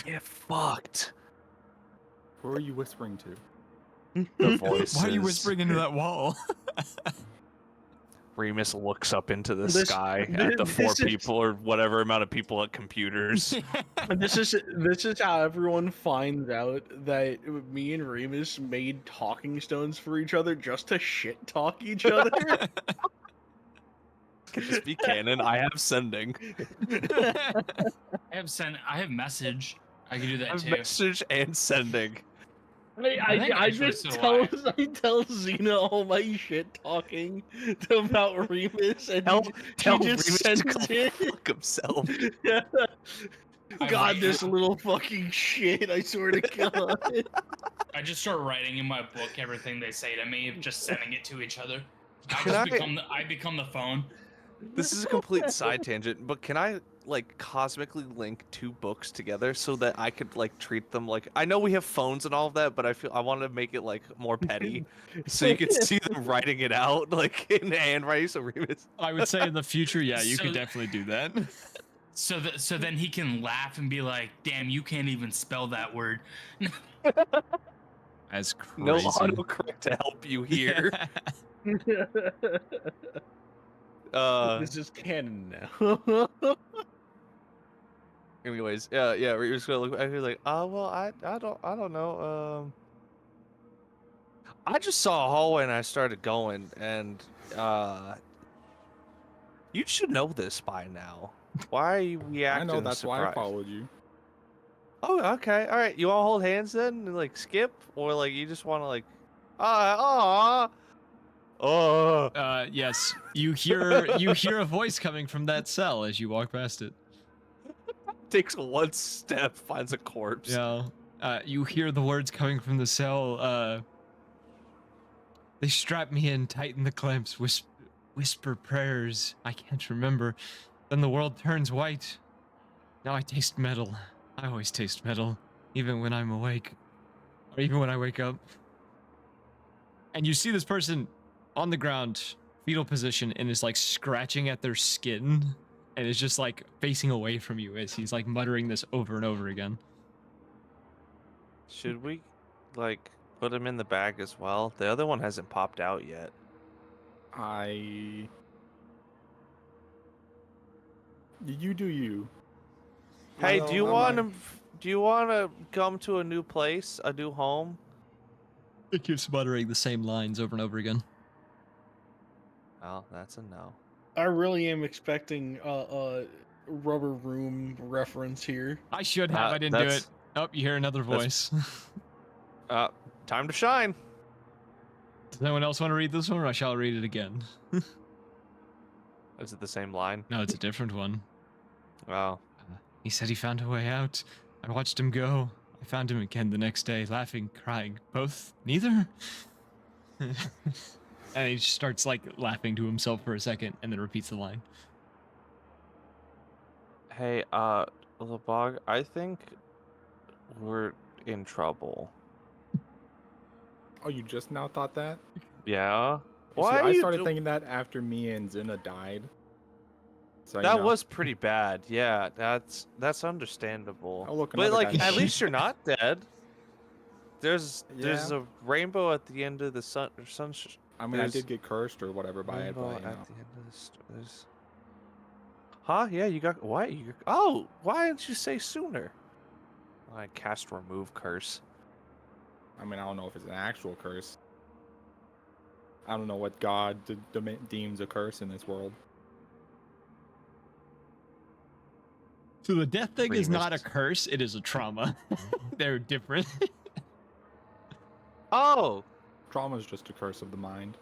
Get fucked. Who are you whispering to? The voice. Why are you whispering into that wall? Remus looks up into the This- sky at the this 4 is- people or whatever amount of people at computers. This is how everyone finds out that me and Remus made talking stones for each other just to shit talk each other. Can this be canon? I have sending. I have message. I can do I that have too. message and sending. I think I actually just so tell do I tell Xena all my shit talking about Remus, and Tell she just Remus to sends go it. fuck himself. God, this little fucking shit! I swear to God. I just start writing in my book everything they say to me, just sending it to each other. Can I become the phone. This is a complete side tangent, but can I like cosmically link 2 books together so that I could like treat them like I know we have phones and all of that, but I want to make it like more petty, so you can see them writing it out like in handwriting. So Remus, I would say in the future, yeah, you could So- definitely do that. So then he can laugh and be like, "Damn, you can't even spell that word." As crazy. no autocorrect to help you here. This is canon now. Anyways, yeah, Remus gonna look. He's like, oh well, I don't know. I just saw a hallway and I started going, and you should know this by now. Why are you I reacting? know, that's why I surprised? followed you. Oh, okay, all right. You all hold hands then, and, like skip, or like you just want to like, oh. Yes, you hear a voice coming from that cell as you walk past it. Takes 1 step, finds a corpse. Yeah. You hear the words coming from the cell. They strap me in, tighten the clamps, whisper prayers. I can't remember. Then the world turns white. Now I taste metal. I always taste metal, even when I'm awake, or even when I wake up. And you see this person on the ground, fetal position, and is like scratching at their skin, and is just like facing away from you as he's like muttering this over and over again. Should we, like, put him in the bag as well? The other one hasn't popped out yet. You do you. Hey, Well, do you I'm want like- to? Do you want to come to a new place, a new home? It keeps muttering the same lines over and over again. Oh, that's a no. I really am expecting a rubber room reference here. I should have. I didn't do it. Oh, you hear another that's- voice. Time to shine. Does anyone else want to read this one, or I shall read it again? Is it the same line? No, it's a different one. Oh, He said he found a way out. I watched him go. I found him again the next day, laughing, crying. Both? Neither? And he just starts like laughing to himself for a second and then repeats the line. hey, Lebog, I think we're in trouble. Oh, you just now thought that? Yeah. You see, Why I you started do- thinking that after me and Zina died. So, That you know, was pretty bad. Yeah, that's understandable. Oh, look, But another like, guy at died. least you're not dead. There's Yeah. a rainbow at the end of the sun or I mean, I there's did get cursed or whatever by it, rainbow but you at know. the end of the there's. Huh? Yeah, you got what? Oh, why didn't you say sooner? I cast remove curse. I mean, I don't know if it's an actual curse. I don't know what God deems a curse in this world. So the death thing is not a Remus. curse; it is a trauma. They're different. Oh, Trauma is just a curse of the mind.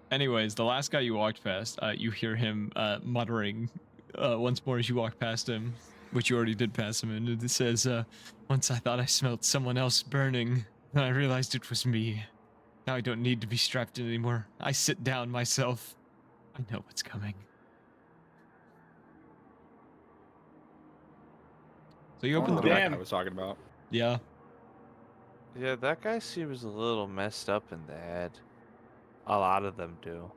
Anyways, the last guy you walked past, you hear him muttering once more as you walk past him, which you already did pass him, and it says, "Once I thought I smelled someone else burning, then I realized it was me. Now I don't need to be strapped in anymore. I sit down myself. I know what's coming." So you I open wonder the what door. that Damn. guy was talking about. Yeah. yeah, that guy seems a little messed up in the head. A lot of them do.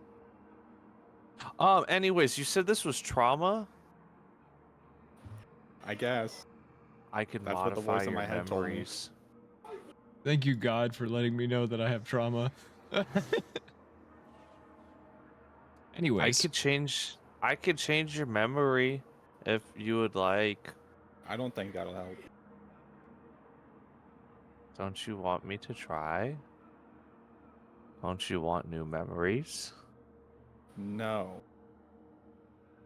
Anyways, you said this was trauma. I guess. I can That's what the modify voice in your my head told me. memories. Thank you, God, for letting me know that I have trauma. Anyways, I could change your memory if you would like. I don't think that'll help. Don't you want me to try? Don't you want new memories? No.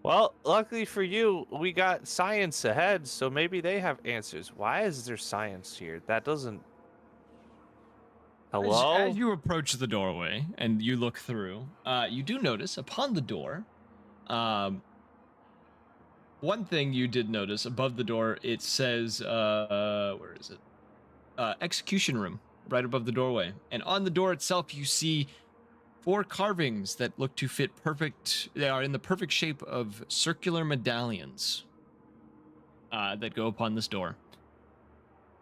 Well, luckily for you, we got science ahead, so maybe they have answers. Why is there science here? That doesn't. Hello? as you approach the doorway and you look through, you do notice upon the door, one thing you did notice above the door, it says, where is it? Execution room, right above the doorway. And on the door itself, you see 4 carvings that look to fit perfect. They are in the perfect shape of circular medallions that go upon this door.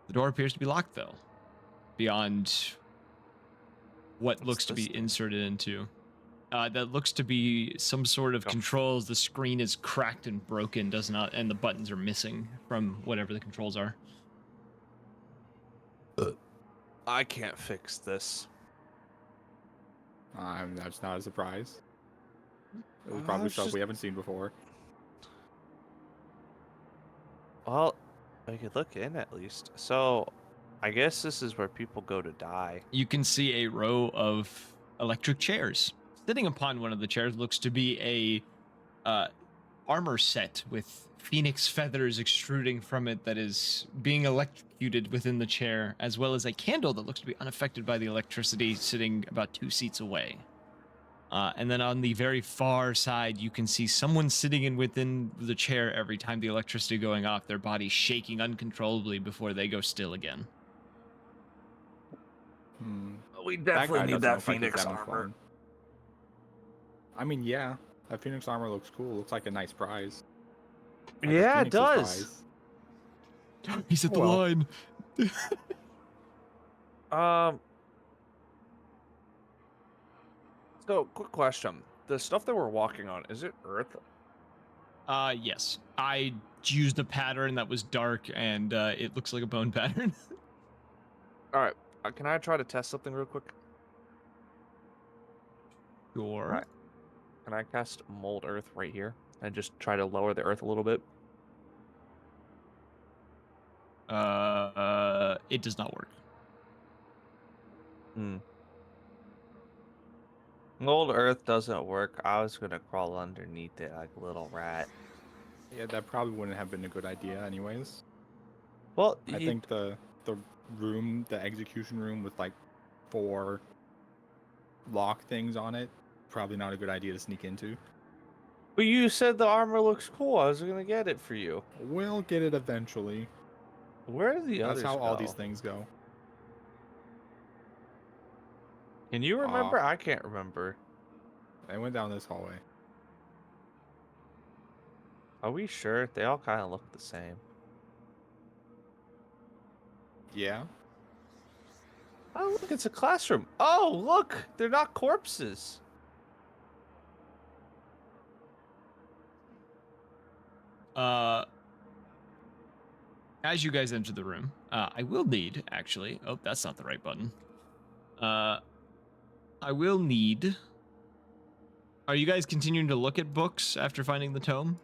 The door appears to be locked, though, beyond what What's looks to this be thing? inserted into. That looks to be some sort of Oh. controls. The screen is cracked and broken, does not, and the buttons are missing from whatever the controls are. I can't fix this. That's not a surprise. It was I probably was stuff just- we haven't seen before. Well, I could look in at least. So, I guess this is where people go to die. You can see a row of electric chairs. Sitting upon one of the chairs looks to be a armor set with phoenix feathers extruding from it that is being electrocuted within the chair, as well as a candle that looks to be unaffected by the electricity sitting about 2 seats away. And then on the very far side, you can see someone sitting in within the chair every time the electricity going off, their body shaking uncontrollably before they go still again. We That guy doesn't look like he's having fun. I mean, yeah, that Phoenix armor looks cool. Looks like a nice prize. Like a Yeah, it Phoenix's does. prize. He's at the Well. line. So, quick question. The stuff that we're walking on, is it Earth? Yes. I used a pattern that was dark, and it looks like a bone pattern. Alright, can I try to test something real quick? Sure. Alright. Can I cast Mold Earth right here? And just try to lower the Earth a little bit? It does not work. Mold Earth doesn't work. I was gonna crawl underneath it like a little rat. Yeah, that probably wouldn't have been a good idea, anyways. Well, I think the room, the execution room with like 4 lock things on it, probably not a good idea to sneak into. But you said the armor looks cool. I was gonna get it for you. We'll get it eventually. Where are the others That's how all these go? things go. Can you remember? I can't remember. They went down this hallway. Are we sure? They all kind of look the same. Yeah. Oh, look, it's a classroom. Oh, look, they're not corpses. As you guys enter the room, I will need, actually, oh, that's not the right button. I will need, are you guys continuing to look at books after finding the tome?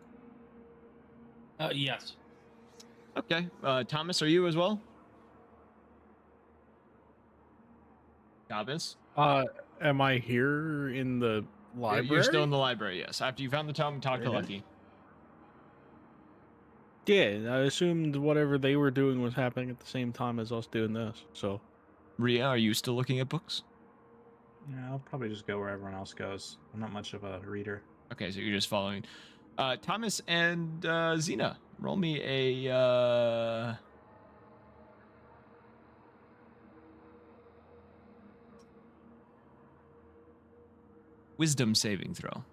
Yes. Okay, Thomas, are you as well? Thomas? Am I here in the library? You're still in the library, yes. After you found the tome, talk to Yeah. Lucky. Yeah, I assumed whatever they were doing was happening at the same time as us doing this. So, Ria, are you still looking at books? Yeah, I'll probably just go where everyone else goes. I'm not much of a reader. Okay, so you're just following. Thomas and Xena, roll me a wisdom saving throw.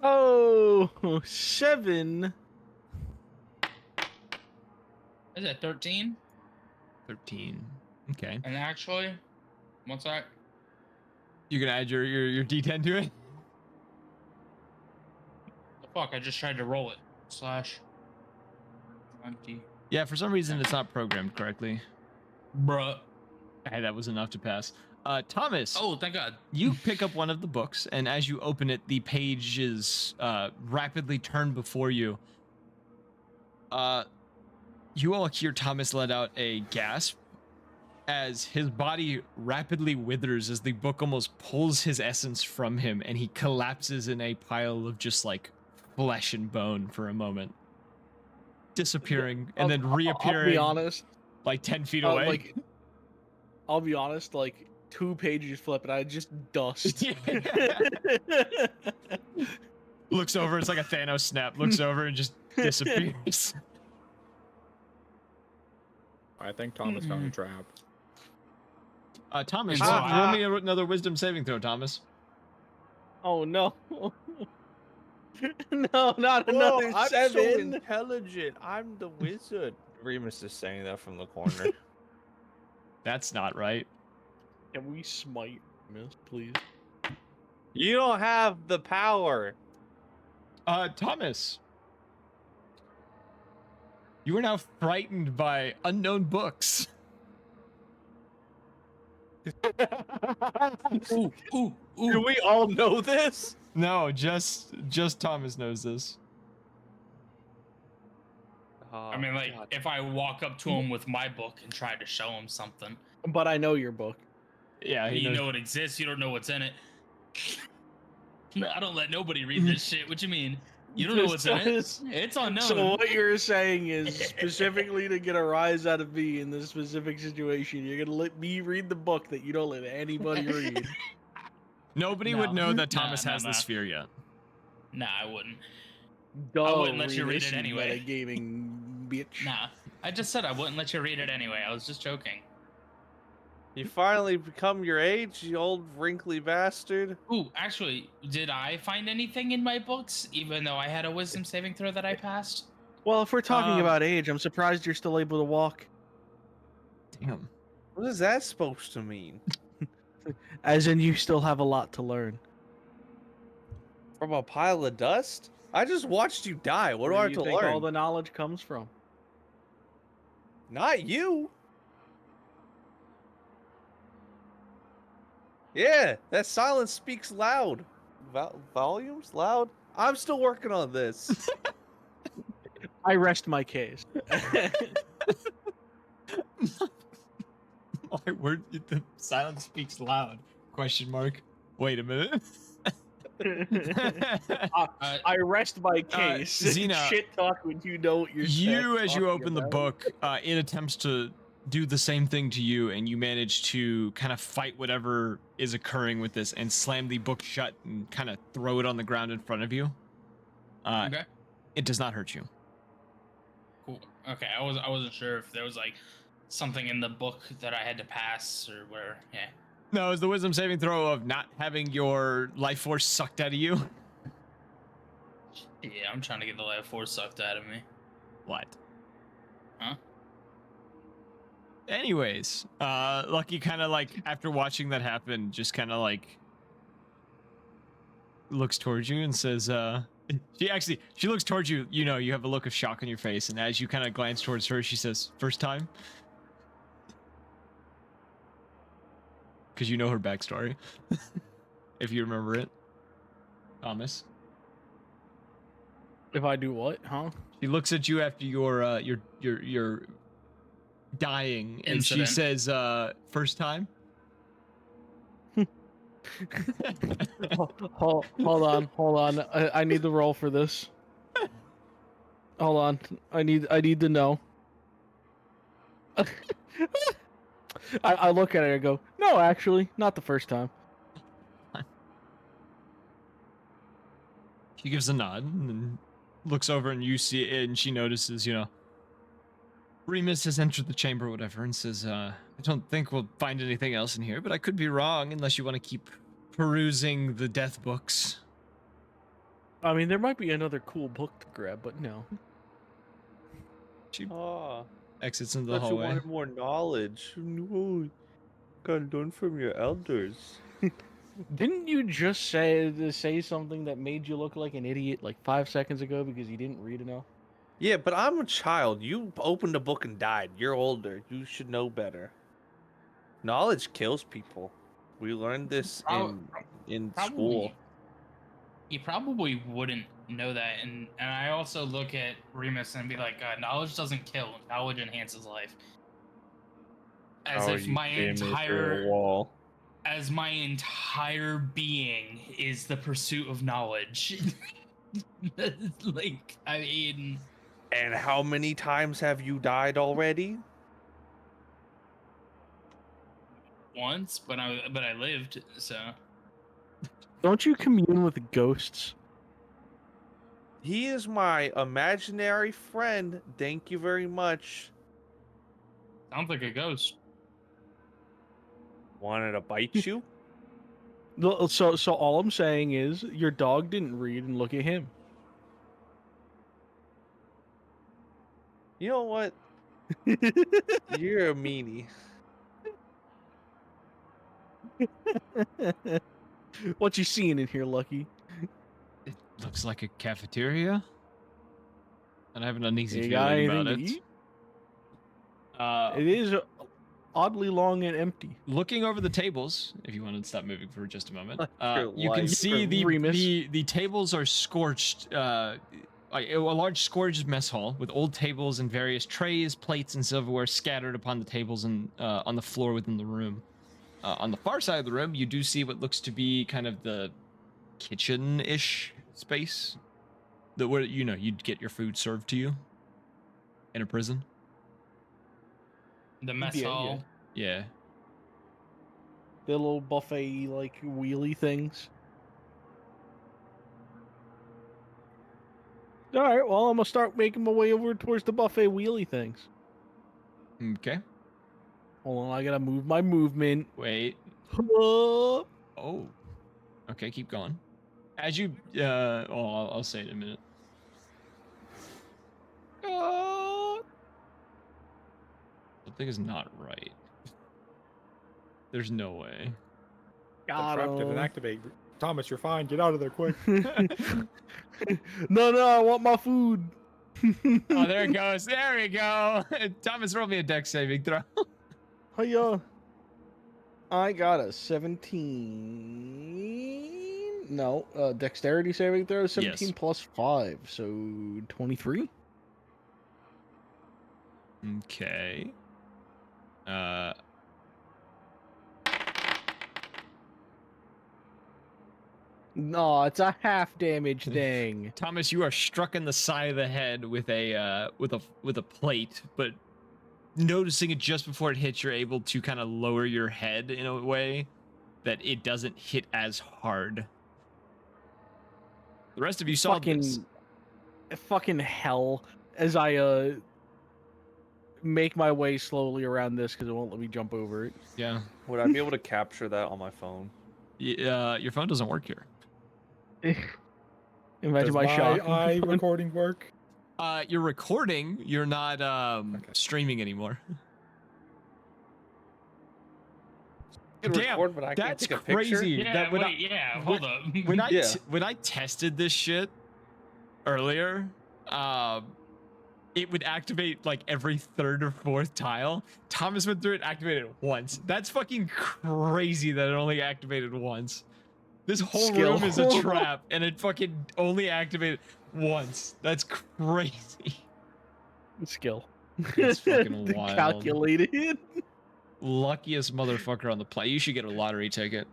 oh, 7. Is it 13? 13. Okay. And actually, what's that? You can add your D10 to it? The fuck, I just tried to roll it. Slash 20. Yeah, for some reason it's not programmed correctly. Bruh. Hey, that was enough to pass. Thomas, Oh, thank God. you pick up one of the books, and as you open it, the pages rapidly turn before you. You all hear Thomas let out a gasp as his body rapidly withers as the book almost pulls his essence from him, and he collapses in a pile of just like flesh and bone for a moment, disappearing and then reappearing. I'll be honest. Like 10 feet away. I'll be honest. Like 2 pages flip, and I just dust. Looks over, it's like a Thanos snap. Looks over and just disappears. I think Thomas found a trap. Thomas, Ah. roll me another wisdom saving throw, Thomas. Oh no! No, not Whoa, another I'm 7. so intelligent. I'm the wizard. Remus is saying that from the corner. That's not right. Can we smite, miss, please? You don't have the power. Thomas. You are now frightened by unknown books. Ooh, ooh, ooh. Do we all know this? No, just Thomas knows this. I mean, like, if I walk up to him with my book and try to show him something, But I know your book. Yeah, he you knows. know it exists, you don't know what's in it. I don't let nobody read this shit. What you mean? You don't know what's in it? It's unknown. So what you're saying is specifically to get a rise out of me in this specific situation, you're gonna let me read the book that you don't let anybody read. Nobody No. would know that No, Thomas no, has the no. sphere yet. Nah, I wouldn't. Duh, wouldn't let you read it you anyway. Metagaming bitch. Nah. I just said I wouldn't let you read it anyway. I was just joking. You finally become your age, you old wrinkly bastard. Ooh, actually, did I find anything in my books, even though I had a wisdom saving throw that I passed? Well, if we're talking Um, about age, I'm surprised you're still able to walk. Damn. What is that supposed to mean? As in, you still have a lot to learn. From a pile of dust? I just watched you die. What do I Where have you to think learn? all the knowledge comes from? Not you. Yeah, that silence speaks loud. Volumes? Loud? I'm still working on this. I rest my case. My word, the silence speaks loud. Question mark. Wait a minute. I rest my case. Xena, Shit talk when you know what you're You, as you talking open the about. book, it attempts to do the same thing to you, and you manage to kind of fight whatever is occurring with this and slam the book shut and kind of throw it on the ground in front of you. Okay. It does not hurt you. Cool. Okay, I wasn't sure if there was like something in the book that I had to pass or where. Yeah. No, it's the wisdom saving throw of not having your life force sucked out of you. Yeah, I'm trying to get the life force sucked out of me. What? Huh? Anyways, Lucky kind of like after watching that happen, just kind of like looks towards you and says, she looks towards you. You know, you have a look of shock on your face, and as you kind of glance towards her, she says, "First time," because you know her backstory, if you remember it, Thomas. If I do what, huh? She looks at you after your dying, and she Incident. says, "First time." Hold on. I need the roll for this. Hold on. I need to know. I look at it and go, no, actually, not the first time. She gives a nod and then looks over, and you see it, and she notices, you know, Remus has entered the chamber or whatever, and says, I don't think we'll find anything else in here, but I could be wrong unless you want to keep perusing the death books. I mean, there might be another cool book to grab, but no. She Oh, exits into the thought you hallway. wanted more knowledge. No, gotta learn from your elders. Didn't you just say something that made you look like an idiot like 5 seconds ago because you didn't read enough? Yeah, but I'm a child. You opened a book and died. You're older. You should know better. Knowledge kills people. We learned this in school. You probably wouldn't know that, and I also look at Remus and be like, knowledge doesn't kill, knowledge enhances life. As if my entire wall. as my entire being is the pursuit of knowledge. Like, I mean, And how many times have you died already? once, but I lived, so. Don't you commune with ghosts? He is my imaginary friend. Thank you very much. Sounds like a ghost. Wanted to bite you? So all I'm saying is your dog didn't read, and look at him. You know what? You're a meanie. What you seeing in here, Lucky? It looks like a cafeteria, and I have an uneasy You got feeling about anything it. to eat? It is oddly long and empty. Looking over the tables, if you wanted to stop moving for just a moment, Your you can life. see Remus. the tables are scorched, like a large scorched mess hall with old tables and various trays, plates, and silverware scattered upon the tables and on the floor within the room. On the far side of the room, you do see what looks to be kind of the kitchen-ish space, where you'd get your food served to you in a prison. The mess Yeah, hall. Yeah. The little buffet like wheelie things. All right, well, I'm gonna start making my way over towards the buffet wheelie things. Okay. Hold on, I gotta move my movement. Wait. Up. Oh. Okay, keep going. As you, I'll say it in a minute. Something is not right. There's no way. Got Disrupt it and him. activate. Thomas, you're fine. Get out of there quick. No, I want my food. Oh, there it goes. There we go. Thomas, roll me a dex saving throw. Hiya. I got a 17. No, dexterity saving throw 17 Yes. plus 5, so 23. Okay. No, it's a half damage thing. Thomas, you are struck in the side of the head with a plate, but noticing it just before it hits, you're able to kind of lower your head in a way that it doesn't hit as hard. The rest of you saw this. Fucking hell as I make my way slowly around this because it won't let me jump over it. Yeah. Would I be able to capture that on my phone? Your phone doesn't work here. Imagine Does my shock. eye recording work? You're recording. You're not streaming anymore. can Damn, record, but I can't that's take a picture. crazy. Yeah, that when wait, yeah, hold up. Yeah. when I tested this shit earlier, it would activate like every third or fourth tile. Thomas went through it, activated it once. That's fucking crazy that it only activated once. This whole Skill. room is a trap, and it fucking only activated once. That's crazy. Skill. It's fucking wild. Calculated. Luckiest motherfucker on the planet. You should get a lottery ticket.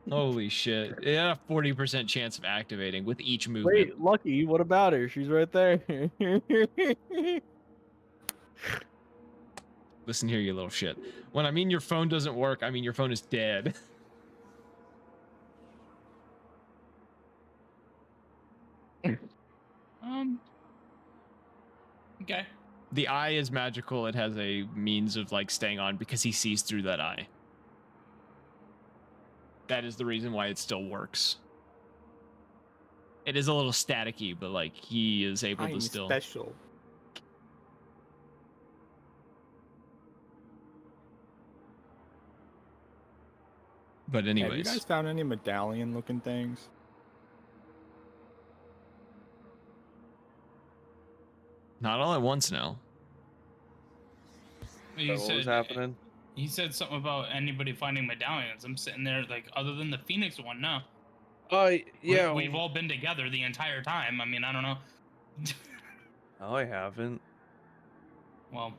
Holy shit. It had a 40% chance of activating with each movement. Wait, Lucky, what about her? She's right there. Listen here, you little shit. When I mean your phone doesn't work, I mean your phone is dead. Okay. The eye is magical. It has a means of like staying on because he sees through that eye. That is the reason why it still works. It is a little staticky, but like he is able to I'm still. special. But Have you anyways, guys found any medallion-looking things? not all at once now. You What was said, happening? he said something about anybody finding medallions. I'm sitting there like, other than the Phoenix one, no. Yeah. We've all been together the entire time. I mean, I don't know. No, I haven't. Well,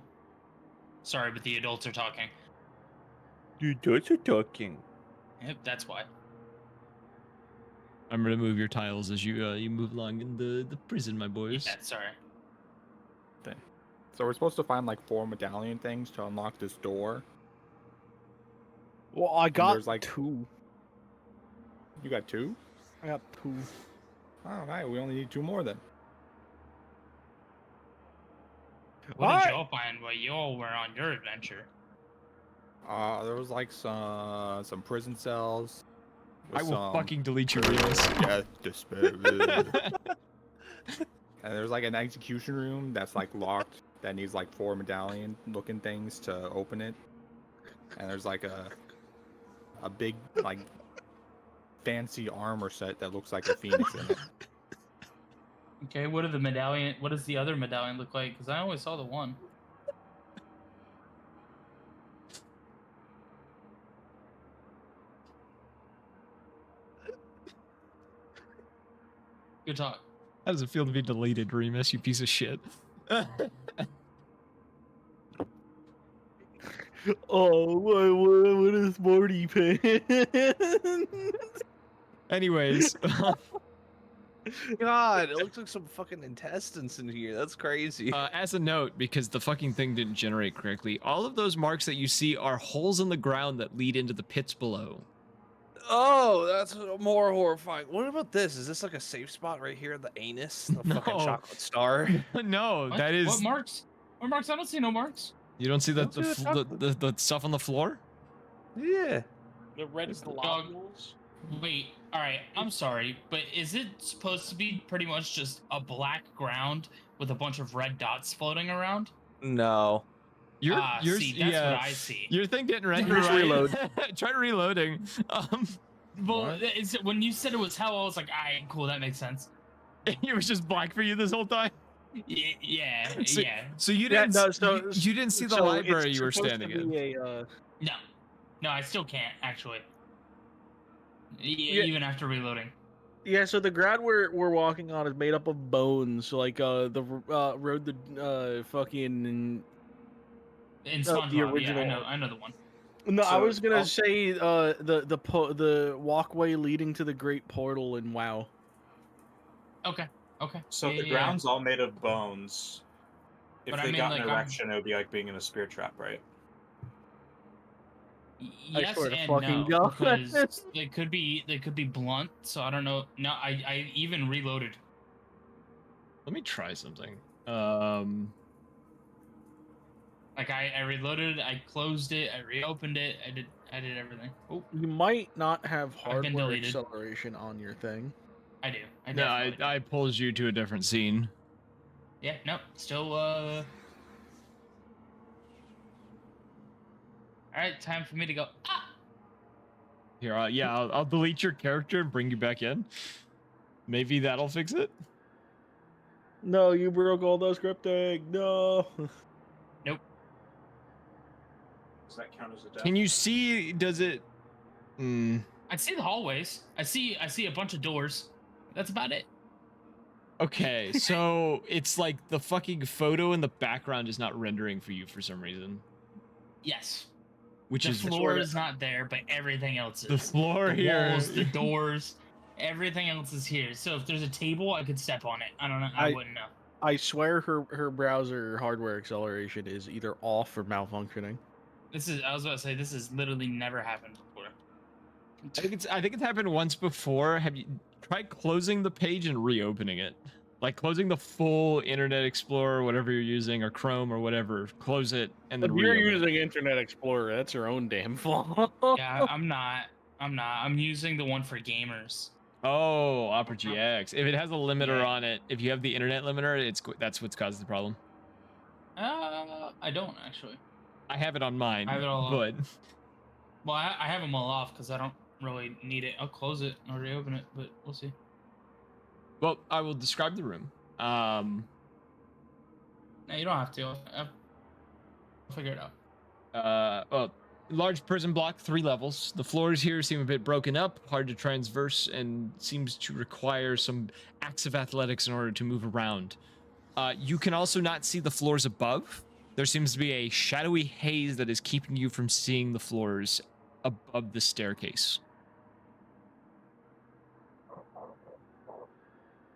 sorry, but the adults are talking. You adults are talking. Yep, that's why. I'm gonna move your tiles as you move along in the prison, my boys. Yeah, sorry. So we're supposed to find like 4 medallion things to unlock this door. Well, I got there's, like- 2. You got 2? I got 2. All right, we only need 2 more then. What Alright. did y'all find while y'all were on your adventure? There was like some prison cells. I with will some fucking delete your reels. death despair. And there's like an execution room that's like locked that needs like 4 medallion looking things to open it. And there's like a big like fancy armor set that looks like a phoenix in it. Okay, what does the other medallion look like? Because I only saw the one. Good talk. How does it feel to be deleted, Remus, you piece of shit? Oh, what is Morty pants? Anyways, God, it looks like some fucking intestines in here. That's crazy. as a note, because the fucking thing didn't generate correctly, all of those marks that you see are holes in the ground that lead into the pits below. Oh, that's more horrifying. What about this? Is this like a safe spot right here? The anus? The fucking No. chocolate star? No, What? that is. What marks? What marks? I don't see no marks. You don't see Don't see the stuff on the floor? Yeah. The red globules? Wait, alright, I'm sorry, but is it supposed to be pretty much just a black ground with a bunch of red dots floating around? No. See, that's what I see. Your thing didn't render Just right. reload. Try reloading. Well, when you said it was hell, I was like, alright, cool, that makes sense. It was just black for you this whole time. Yeah. So you Yeah, didn't. no, so- you didn't see the So library it's you were supposed standing to in. be No, I still can't, actually. Yeah. Even after reloading. Yeah, so the ground we're walking on is made up of bones. Like the road the fucking. In the SpongeBob, yeah, original. I know the one. No, I So- was gonna say the walkway leading to the Great Portal in WoW. Okay. So Yeah, the yeah, ground's all made of bones. If But I they mean, got like, an I'm- erection, it would be like being in a spear trap, right? I Yes swear to and fucking no, God. because they could be blunt. So I don't know. No, I even reloaded. Let me try something. Like I reloaded, I closed it, I reopened it, I did everything. Oh, You might not have I've been hardware deleted. acceleration on your thing. I do. I No, definitely do. I pulled you to a different scene. Yeah, no, still All right, time for me to go. Ah! Here, yeah, I'll delete your character and bring you back in. Maybe that'll fix it. No, you broke all the scripting. No. Nope. Does that count as a death? Can you see? Does it? I see the hallways. I see a bunch of doors. That's about it. Okay, so it's like the fucking photo in the background is not rendering for you for some reason. Yes. Which The is floor is not there, but everything else is. the floor The here. walls, the doors, everything else is here. So if there's a table, I could step on it. I don't know. I wouldn't know. I swear her browser hardware acceleration is either off or malfunctioning. I was about to say, this has literally never happened before. I think it's happened once before. Have you tried closing the page and reopening it? Like closing the full Internet Explorer, whatever you're using, or Chrome or whatever. Close it and then If you're reopen using Internet Explorer, that's your own damn fault. Yeah, I'm not. I'm using the one for gamers. Oh, Opera GX. If it has a limiter Yeah. on it, if you have the internet limiter, that's what's caused the problem. I don't actually. I have it on mine, I have it all but Well, I have them all off because I don't really need it. I'll close it or reopen it, but we'll see. well, I will describe the room. No, you don't have to. I'll figure it out. Well, large prison block, 3 levels. The floors here seem a bit broken up, hard to transverse, and seems to require some acts of athletics in order to move around. You can also not see the floors above. There seems to be a shadowy haze that is keeping you from seeing the floors above the staircase.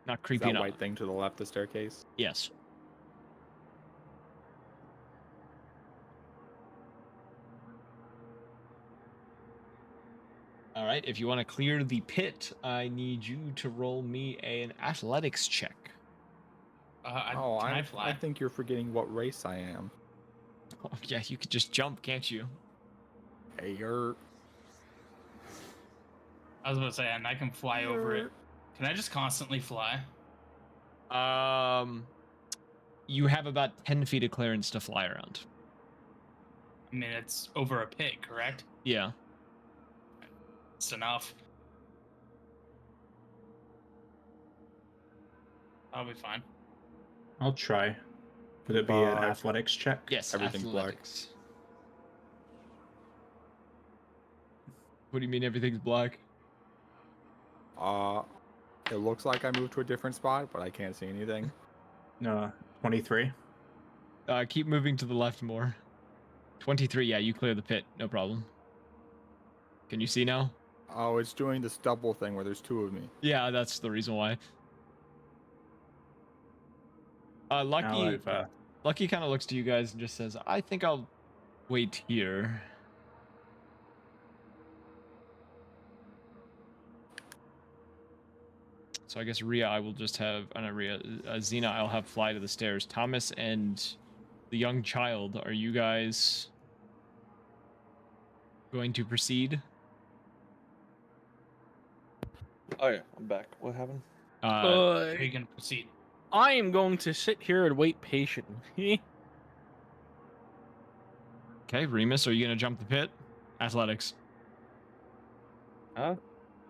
Not Is creepy that enough. white thing to the left of the staircase? Yes. All right, if you want to clear the pit, I need you to roll me an athletics check. Can I fly? I think you're forgetting what race I am. Oh, yeah, you could just jump, can't you? Hey, you're. I was about to say, and I can fly over it. Can I just constantly fly? You have about 10 feet of clearance to fly around. I mean, it's over a pit, correct? Yeah. It's enough. I'll be fine. I'll try. Would it be an athletics check? Yes, Everything's black. athletics. What do you mean everything's black? It looks like I moved to a different spot, but I can't see anything. No, 23. Keep moving to the left more. 23, yeah, you clear the pit, no problem. Can you see now? Oh, it's doing this double thing where there's 2 of me. Yeah, that's the reason why. Now Lucky I've, Lucky kind of looks to you guys and just says, I think I'll wait here. So I guess Rhea, I will just have, not Rhea, Xena, I'll have fly to the stairs. Thomas and the young child, are you guys going to proceed? Oh yeah, I'm back. What happened? Are you gonna proceed? I am going to sit here and wait patiently. Okay, Remus, are you going to jump the pit? Athletics. Huh?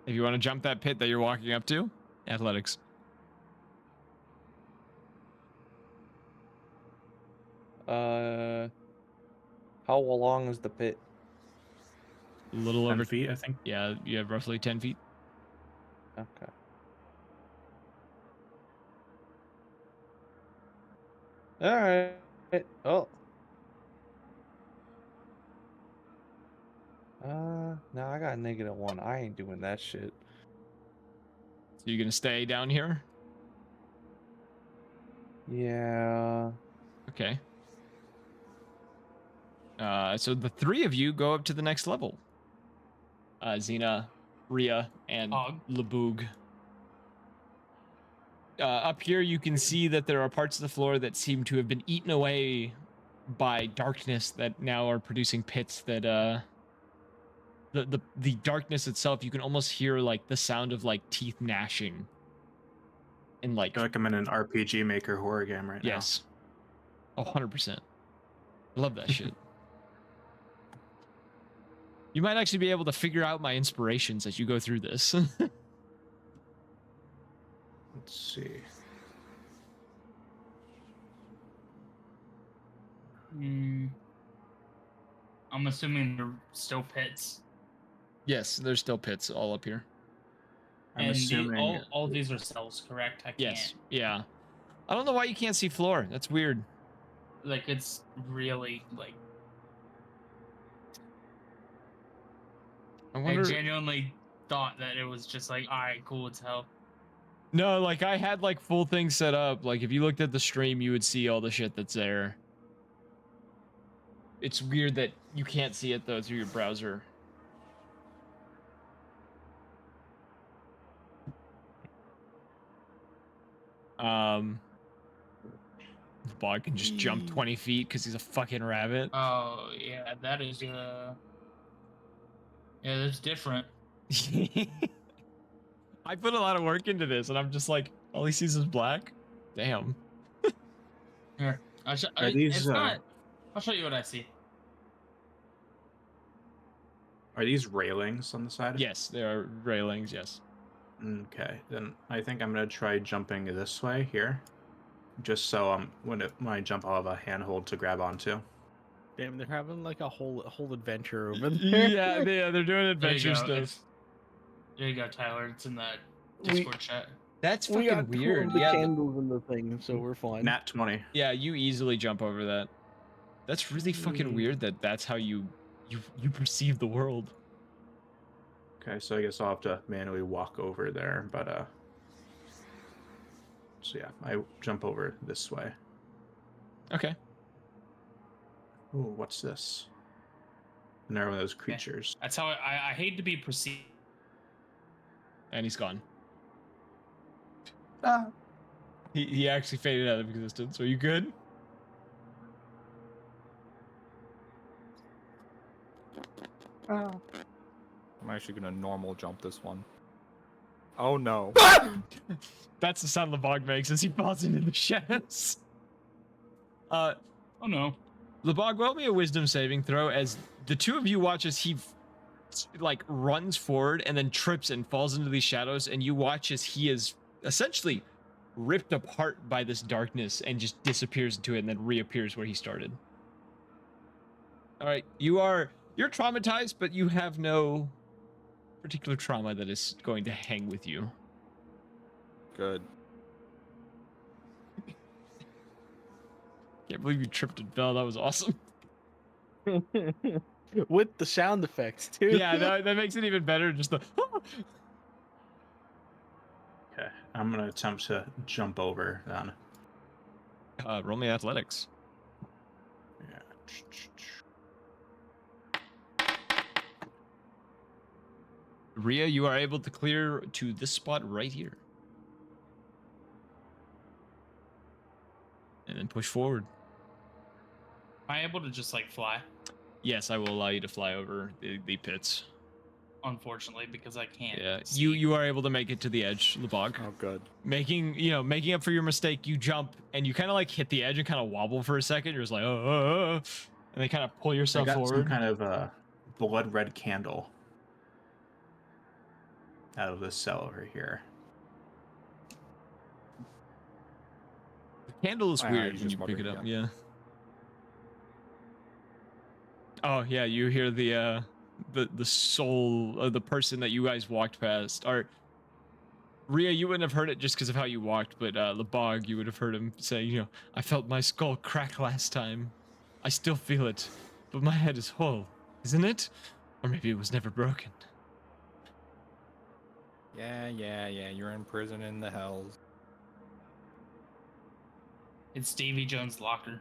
If you want to jump that pit that you're walking up to, athletics. How long is the pit? A little 10 over feet, I think. Yeah, you have roughly 10 feet. Okay. All right. Oh. No, I got -1. I ain't doing that shit. So you're going to stay down here? Yeah. Okay. So the 3 of you go up to the next level. Xena, Rhea, and Og. Laboog. Up here, you can see that there are parts of the floor that seem to have been eaten away by darkness that now are producing pits that, the darkness itself, you can almost hear, like, the sound of, like, teeth gnashing. And, like... I feel like I'm in an RPG Maker horror game right now. Yes. Oh, 100%. I love that shit. You might actually be able to figure out my inspirations as you go through this. Let's see. I'm assuming they're still pits. Yes, there's still pits all up here. I'm And assuming. all these are cells, correct? I Yes. can't. Yeah. I don't know why you can't see floor. That's weird. Like, it's really, like... I wonder. I genuinely thought that it was just like, alright, cool, it's hell. No, like I had like full things set up. Like if you looked at the stream, you would see all the shit that's there. It's weird that you can't see it though through your browser. The bog can just jump 20 feet because he's a fucking rabbit. Oh, yeah, that is, yeah, that's different. I put a lot of work into this, and I'm just like, all he sees is black. Damn. Here, Are it's not... I'll show you what I see. Are these railings on the side? Yes, there are railings. Yes. Okay, then I think I'm gonna try jumping this way here, just so when I jump, I'll have a handhold to grab onto. Damn, they're having like a whole adventure over there. Yeah, they're doing There you adventure go. stuff. There you go, Tyler. It's in the Discord chat. That's We got fucking weird. the Yeah, candles in the thing, so we're fine. Nat 20. yeah, you easily jump over that. That's really fucking weird that that's how you perceive the world. Okay, so I guess I'll have to manually walk over there, but so yeah, I jump over this way. Okay. Ooh, what's this? Another one of those creatures. That's how I hate to be perceived. And he's gone. Ah. He actually faded out of existence. Are you good? I'm actually gonna normal jump this one. Oh no. That's the sound Lebog makes as he falls into the shadows. Oh no. Lebog, roll me a wisdom saving throw as the two of you watch as he like runs forward and then trips and falls into these shadows, and you watch as he is essentially ripped apart by this darkness and just disappears into it and then reappears where he started. All right, you're traumatized, but you have no particular trauma that is going to hang with you. Good. Can't believe you tripped and fell. That was awesome. With the sound effects too. Yeah, that makes it even better. Just the. Okay, I'm gonna attempt to jump over then. Roll me athletics. Yeah. Rhea, you are able to clear to this spot right here. And then push forward. Am I able to just like fly? Yes, I will allow you to fly over the pits. Unfortunately, because I can't. Yeah, see. you are able to make it to the edge, Lebog. Oh good. Making up for your mistake, you jump and you kind of like hit the edge and kind of wobble for a second. You're just like, oh, and then kind of pull I yourself got forward. some kind of blood red candle out of this cell over here. The candle is I weird was when just you pick it wondering, up. Yeah. Oh yeah, you hear the soul of the person that you guys walked past. Or Rhea, you wouldn't have heard it just because of how you walked, but Lebog, you would have heard him say, I felt my skull crack last time. I still feel it, but my head is whole, isn't it? Or maybe it was never broken. Yeah. You're in prison in the hells. It's Davy Jones' locker.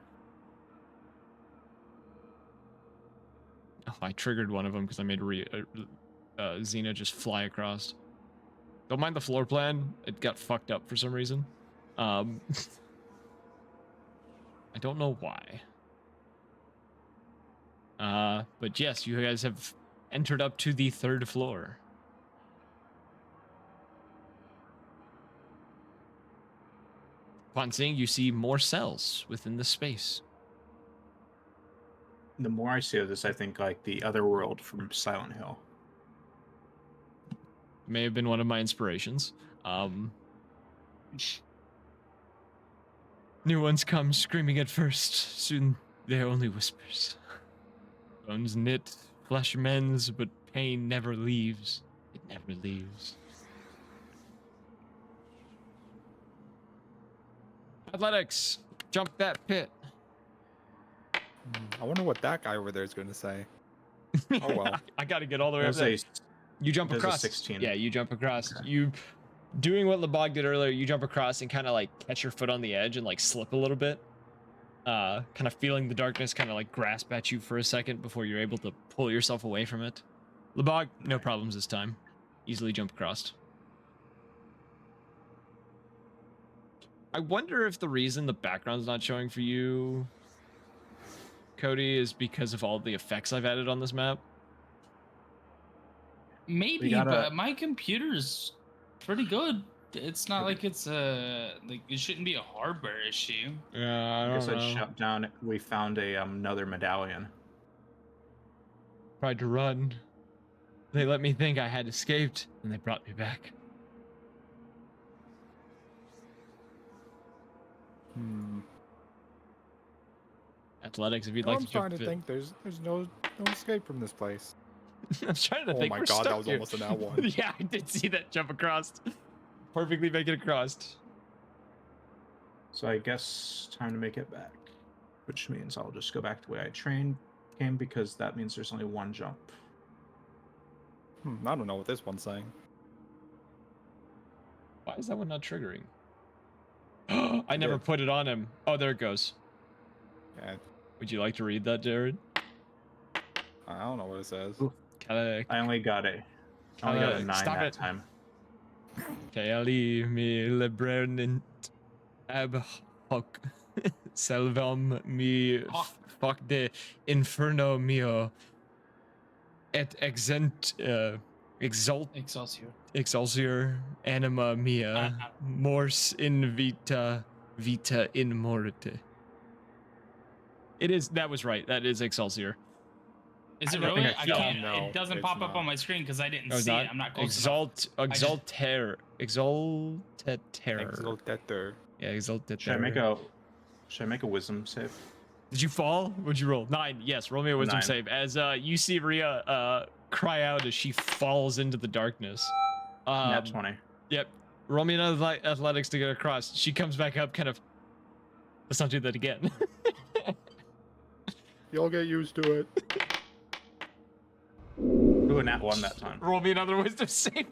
Oh, I triggered one of them because I made Xena just fly across. Don't mind the floor plan. It got fucked up for some reason. I don't know why. But yes, you guys have entered up to the 3rd floor. Upon seeing, you see more cells within the space. the more I see of this, I think like the other world from Silent Hill. May have been one of my inspirations. New ones come screaming at first, soon they're only whispers. Bones knit, flesh mends, but pain never leaves. It never leaves. Athletics, jump that pit. I wonder what that guy over there is going to say. Oh well. I gotta get all the way up There's there. a You jump there's a across. 16. Yeah, you jump across. Okay. You doing what Lebog did earlier, you jump across and kind of like catch your foot on the edge and like slip a little bit. Kind of feeling the darkness kind of like grasp at you for a second before you're able to pull yourself away from it. Lebog, no problems this time. Easily jump across. I wonder if the reason the background's not showing for you, Cody, is because of all the effects I've added on this map. Maybe, gotta- but my computer's pretty good. It's not like it's like it shouldn't be a hardware issue. Yeah, I guess I shut down. We found a another medallion. Tried to run. They let me think I had escaped, and they brought me back. Athletics, if you'd like I'm to trying jump to think. There's no escape from this place. I'm trying to Oh think. my We're god, that stuck was here. almost an L1. Yeah, I did see that jump across. Perfectly make it across. So I guess time to make it back, which means I'll just go back the way I came because that means there's only one jump. I don't know what this one's saying. Why is that one not triggering? I never did. put it on him. Oh, there it goes. Yeah, Would you like to read that, Jared? I don't know what it says. Ooh. Kinda, I only got a 9 stop that it. time. Caeli mi lebrernint ab hoc selvam mi foc de inferno mio et Excelsior. excelsior anima mia mors in vita in morte. It is, that was right. That is Excelsior. Is it don't really? think I I shot. can't. No, it doesn't it's pop up not. on my screen because I didn't Oh, it's see not? it. I'm not close enough. Exaltater. Exaltator. Yeah, exaltater. Should I make a wisdom save? Did you fall? What'd you roll? 9. Yes, roll me a wisdom 9. save. As you see Rhea cry out as she falls into the darkness. Nat 20. Yep. Roll me another athletics to get across. She comes back up, kind of. Let's not do that again. You'll get used to it. Ooh, a nat 1 that time. Roll me another wisdom save.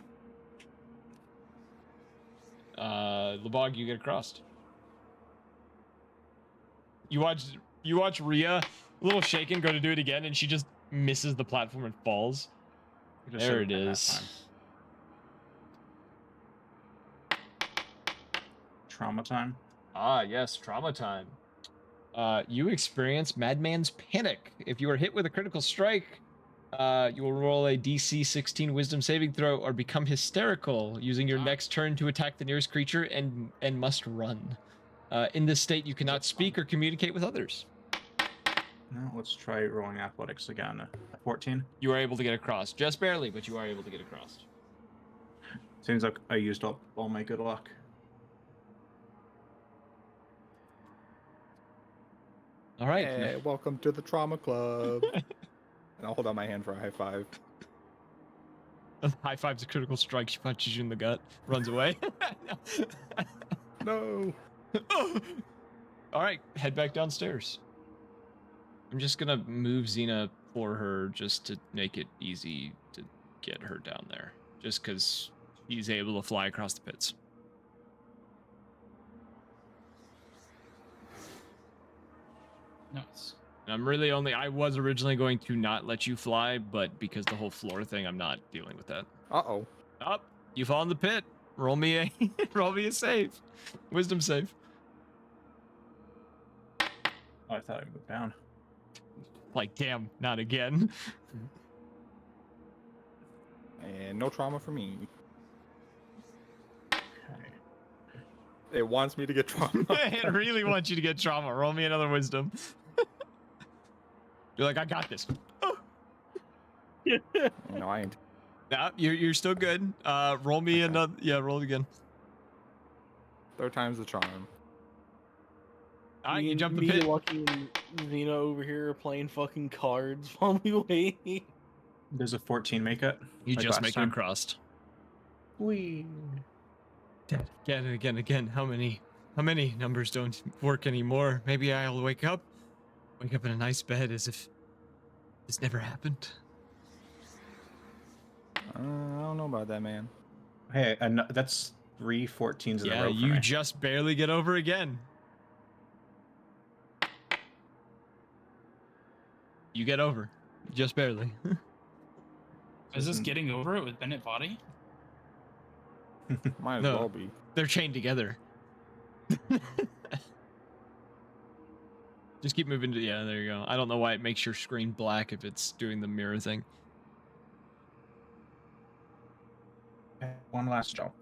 Lebog, you get across. You watch Rhea, a little shaken, go to do it again, and she just misses the platform and falls. Just There said it that is. time. Trauma time. Ah, yes, trauma time. You experience Madman's Panic. If you are hit with a critical strike, you will roll a DC 16 Wisdom saving throw or become hysterical, using your next turn to attack the nearest creature and must run. In this state, you cannot speak or communicate with others. No, let's try rolling athletics again. 14. You are able to get across, just barely, but you are able to get across. Seems like I used up all my good luck. All right. Hey, welcome to the trauma club. And I'll hold out my hand for a high five. High five's a critical strike. She punches you in the gut, runs away. No. All right, head back downstairs. I'm just gonna move Xena for her just to make it easy to get her down there. Just because he's able to fly across the pits. Nice. And I was originally going to not let you fly, but because the whole floor thing, I'm not dealing with that. Uh-oh. Up, you fall in the pit. Roll me a save. Wisdom save. Oh, I thought I moved down. Like, damn, not again. And no trauma for me. Okay. It wants me to get trauma. It really wants you to get trauma. Roll me another wisdom. You're like, I got this. No, I ain't. Nah, you're still good. Roll me Okay. another. Yeah, roll it again. Third time's the charm. All right, you Me- jump the me, pit. Lucky, and Xena over here are playing fucking cards while we wait. Does a 14 make it? You like just last make it time? across. We. Dead. Again and again, again. How many numbers don't work anymore? Maybe I'll wake up in a nice bed as if this never happened. I don't know about that, man. Hey, that's 3 14s in a Yeah, row for you me. just barely get over again. You get over, just barely. Is this getting over it with Bennett Body? Might as No. well be. They're chained together. Just keep moving to, yeah, there you go. I don't know why it makes your screen black if it's doing the mirror thing. Okay, one last jump.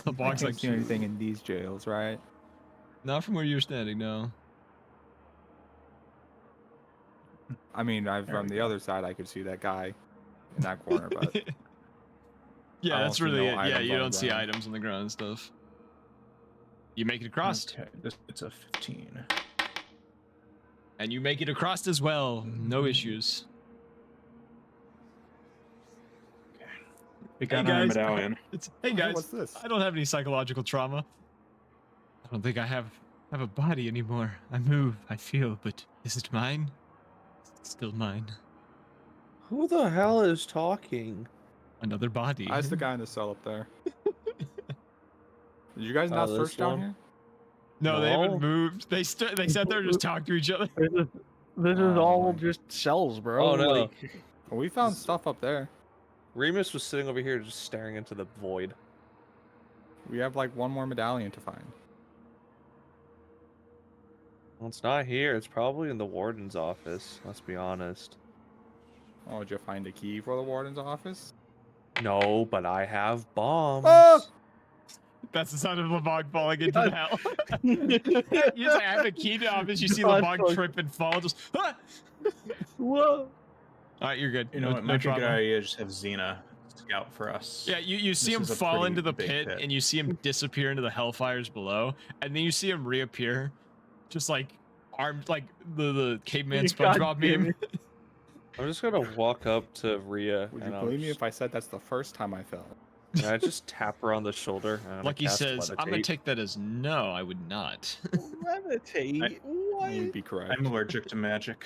The I box can't like, see anything in these jails, right? not from where you're standing, no. I mean, from the other side, I could see that guy in that corner, but Yeah, I that's don't see really no it. Yeah, items you on the don't see ground. items on the ground and stuff. You make it across, Okay, it's a 15. and you make it across as well. No issues. We got Hey, our guys. medallion. Hey guys, what's this? I don't have any psychological trauma. I don't think I have a body anymore. I move, I feel, but is it mine? It's still mine. Who the hell is talking? Another body. That's the guy in the cell up there. Did you guys Oh, not this search down one? here? No, they haven't No. moved. They sat there and just talked to each other. This is Oh, all my. just cells, bro. Oh, no. Like, Well, we found stuff up there. Remus was sitting over here just staring into the void. We have like one more medallion to find. Well, it's not here. It's probably in the warden's office. Let's be honest. Oh, did you find a key for the warden's office? No, but I have bombs. Ah! That's the sound of Levog falling into the hell. You just like, have a key to office. You see God, Levog fuck. trip and fall. Just. Ah! whoa. All right, you're good. You know no, what? no Might be a good trauma. idea to just have Xena scout for us. Yeah, you see This him is a fall pretty into the big pit, pit. and you see him disappear into the hellfires below, and then you see him reappear, just like armed like the caveman God SpongeBob damn meme. I'm just gonna walk up to Rhea Would you and I'll believe me just, if I said that's the first time I fell? and I just tap her on the shoulder. And I'm Lucky gonna cast says, "I'm gonna levitate. take that as no, I would not." Levitate? What? You'd be correct. I'm allergic to magic.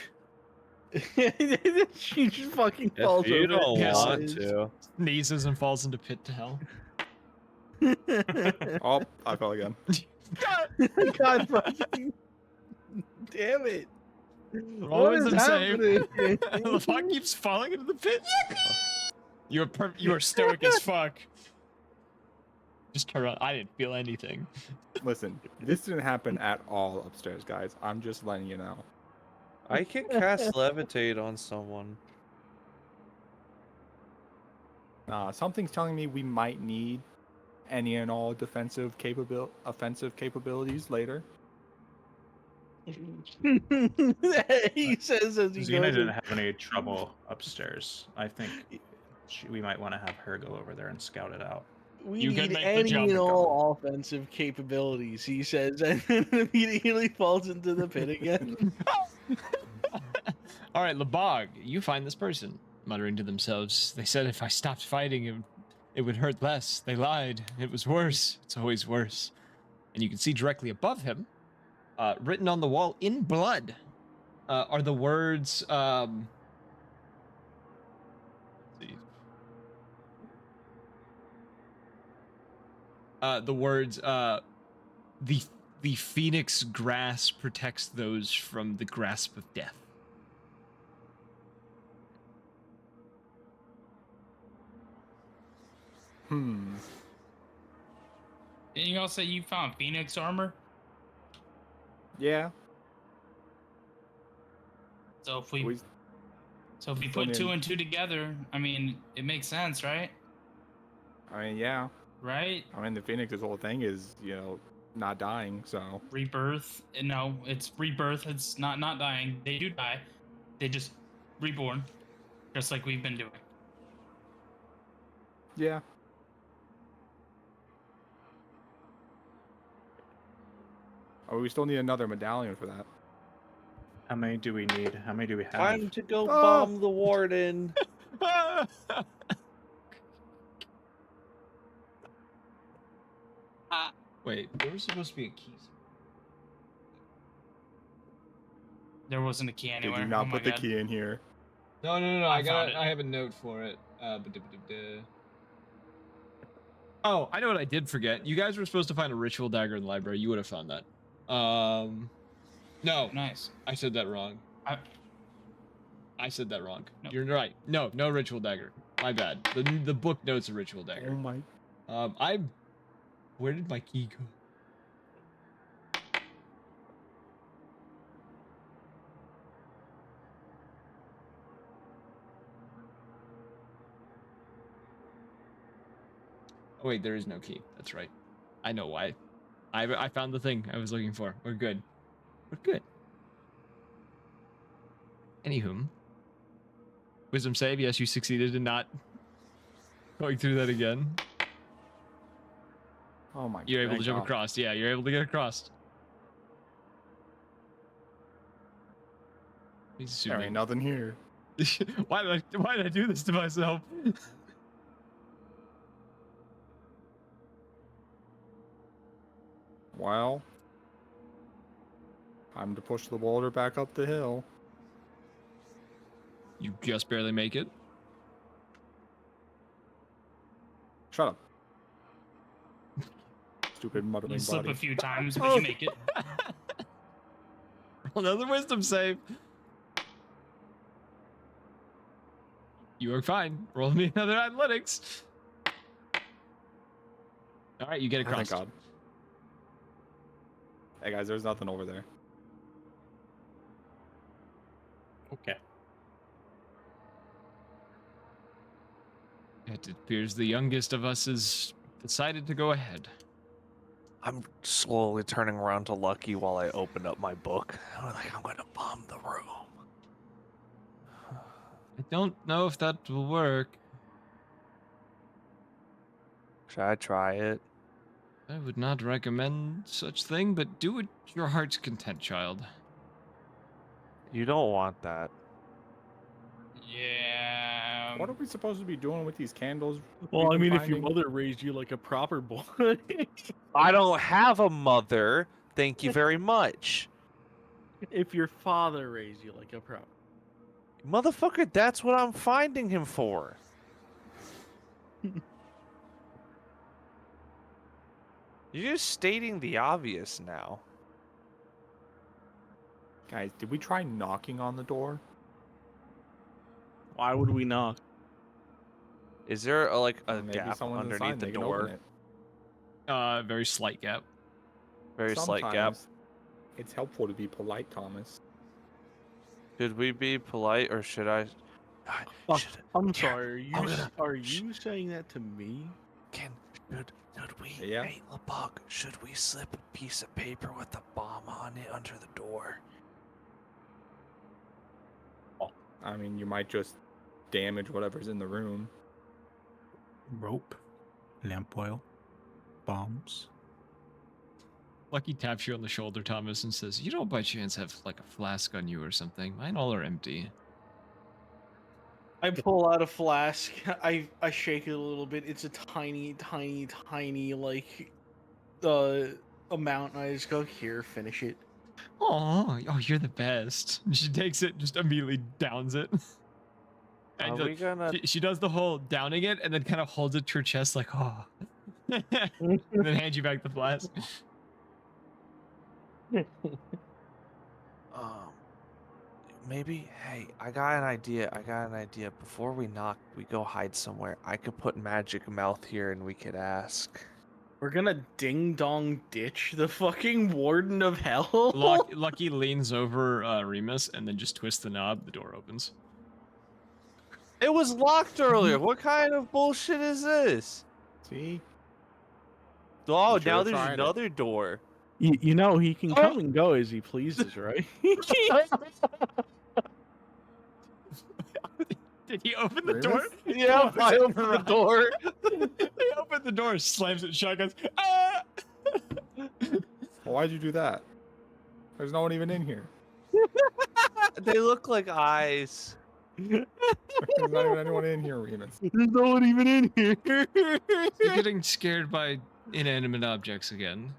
She just fucking If falls you over. don't Yes. want to. Sneezes and falls into pit to hell. Oh, I fell again. God fucking damn it. Always is the same. happening? The fuck keeps falling into the pit. You are stoic as fuck. Just turn around. I didn't feel anything. Listen, this didn't happen at all upstairs, guys. I'm just letting you know. I can cast levitate on someone. Something's telling me we might need any and all offensive capabilities later. He says as he Xena goes didn't in, have any trouble upstairs. I think we might want to have her go over there and scout it out. we You can need make the any jump and and all offensive capabilities, he says, and then immediately falls into the pit again. All right, Lebog, you find this person, muttering to themselves. They said if I stopped fighting, it would hurt less. They lied. It was worse. It's always worse. And you can see directly above him, written on the wall in blood, are the words. Let's see. The words. The phoenix grass protects those from the grasp of death. Hmm. Didn't you all say you found Phoenix armor? Yeah. So if we We, put need- 2 and 2 together, I mean, it makes sense, right? I mean, yeah. Right? I mean, the Phoenix's whole thing is, you know, not dying, so Rebirth. No, it's rebirth. It's not dying. They do die. They just reborn, just like we've been doing. yeah. Oh, we still need another medallion for that. How many do we need? How many do we have? Time to go Ah! bomb the warden. Wait, there was supposed to be a key. There wasn't a key Did anywhere. you not Oh my put the God. key in here? No. I found it. I have a note for it. Oh, I know what I did forget. You guys were supposed to find a ritual dagger in the library. You would have found that. No, Nice. I said that wrong. I said that wrong. No. You're right. No ritual dagger. My bad. The book notes a ritual dagger. Oh my. Where did my key go? Oh wait, there is no key. That's right. I know why. I found the thing I was looking for. We're good. We're good. Anywho. Wisdom save. Yes, you succeeded in not going through that again. Oh my. You're able to thank jump God. across. Yeah, you're able to get across. He's There ain't assuming. nothing here. Why did I do this to myself? Well, time to push the boulder back up the hill. You just barely make it. Shut up. Stupid muttering You slip body. a few times, but you make it. Roll another wisdom save. You are fine. Roll me another athletics. All right, you get Oh, across. thank God. Hey guys, there's nothing over there. Okay. It appears the youngest of us has decided to go ahead. I'm slowly turning around to Lucky while I open up my book. I'm like, I'm gonna bomb the room. I don't know if that will work. Should I try it? I would not recommend such thing, but do it your heart's content, child. You don't want that. Yeah. What are we supposed to be doing with these candles? Well, I we've been mean, if your finding? mother raised you like a proper boy. I don't have a mother. Thank you very much. If your father raised you like a proper. Motherfucker, that's what I'm finding him for. You're just stating the obvious now. Guys, did we try knocking on the door? Why would we knock? Is there like a Maybe gap someone's underneath inside, the they can open door? it. Very slight gap. Very slight gap. Sometimes It's helpful to be polite, Thomas. Should we be polite or should I? Oh, Should, I'm here, sorry. I'm gonna- Are you saying that to me? should we? Yeah. Hey, LeBug, should we slip a piece of paper with a bomb on it under the door? I mean, you might just damage whatever's in the room. Rope, lamp oil, bombs. Lucky taps you on the shoulder, Thomas, and says, "You don't by chance have like a flask on you or something? Mine all are empty." I pull out a flask. I shake it a little bit. It's a tiny like amount. And I just go, here, finish it. Oh, you're the best. She takes it, just immediately downs it. Are And we gonna? she does the whole downing it and then kind of holds it to her chest like, oh. And then hands you back the flask. Maybe. Hey, I got an idea. Before we knock, we go hide somewhere. I could put magic mouth here, and we could ask. We're gonna ding dong ditch the fucking warden of hell. Lucky leans over Remus and then just twists the knob. The door opens. It was locked earlier. What kind of bullshit is this? See? Oh, You now should've there's tried it. another door. You know he can come and go as he pleases, right? Did he open the door? Remus? Yeah, Oh, I opened the right. door. He opened the door, slams it shut, goes, ah! Well, why'd you do that? There's no one even in here. They look like eyes. There's not even anyone in here, Remus. There's no one even in here. You're getting scared by inanimate objects again.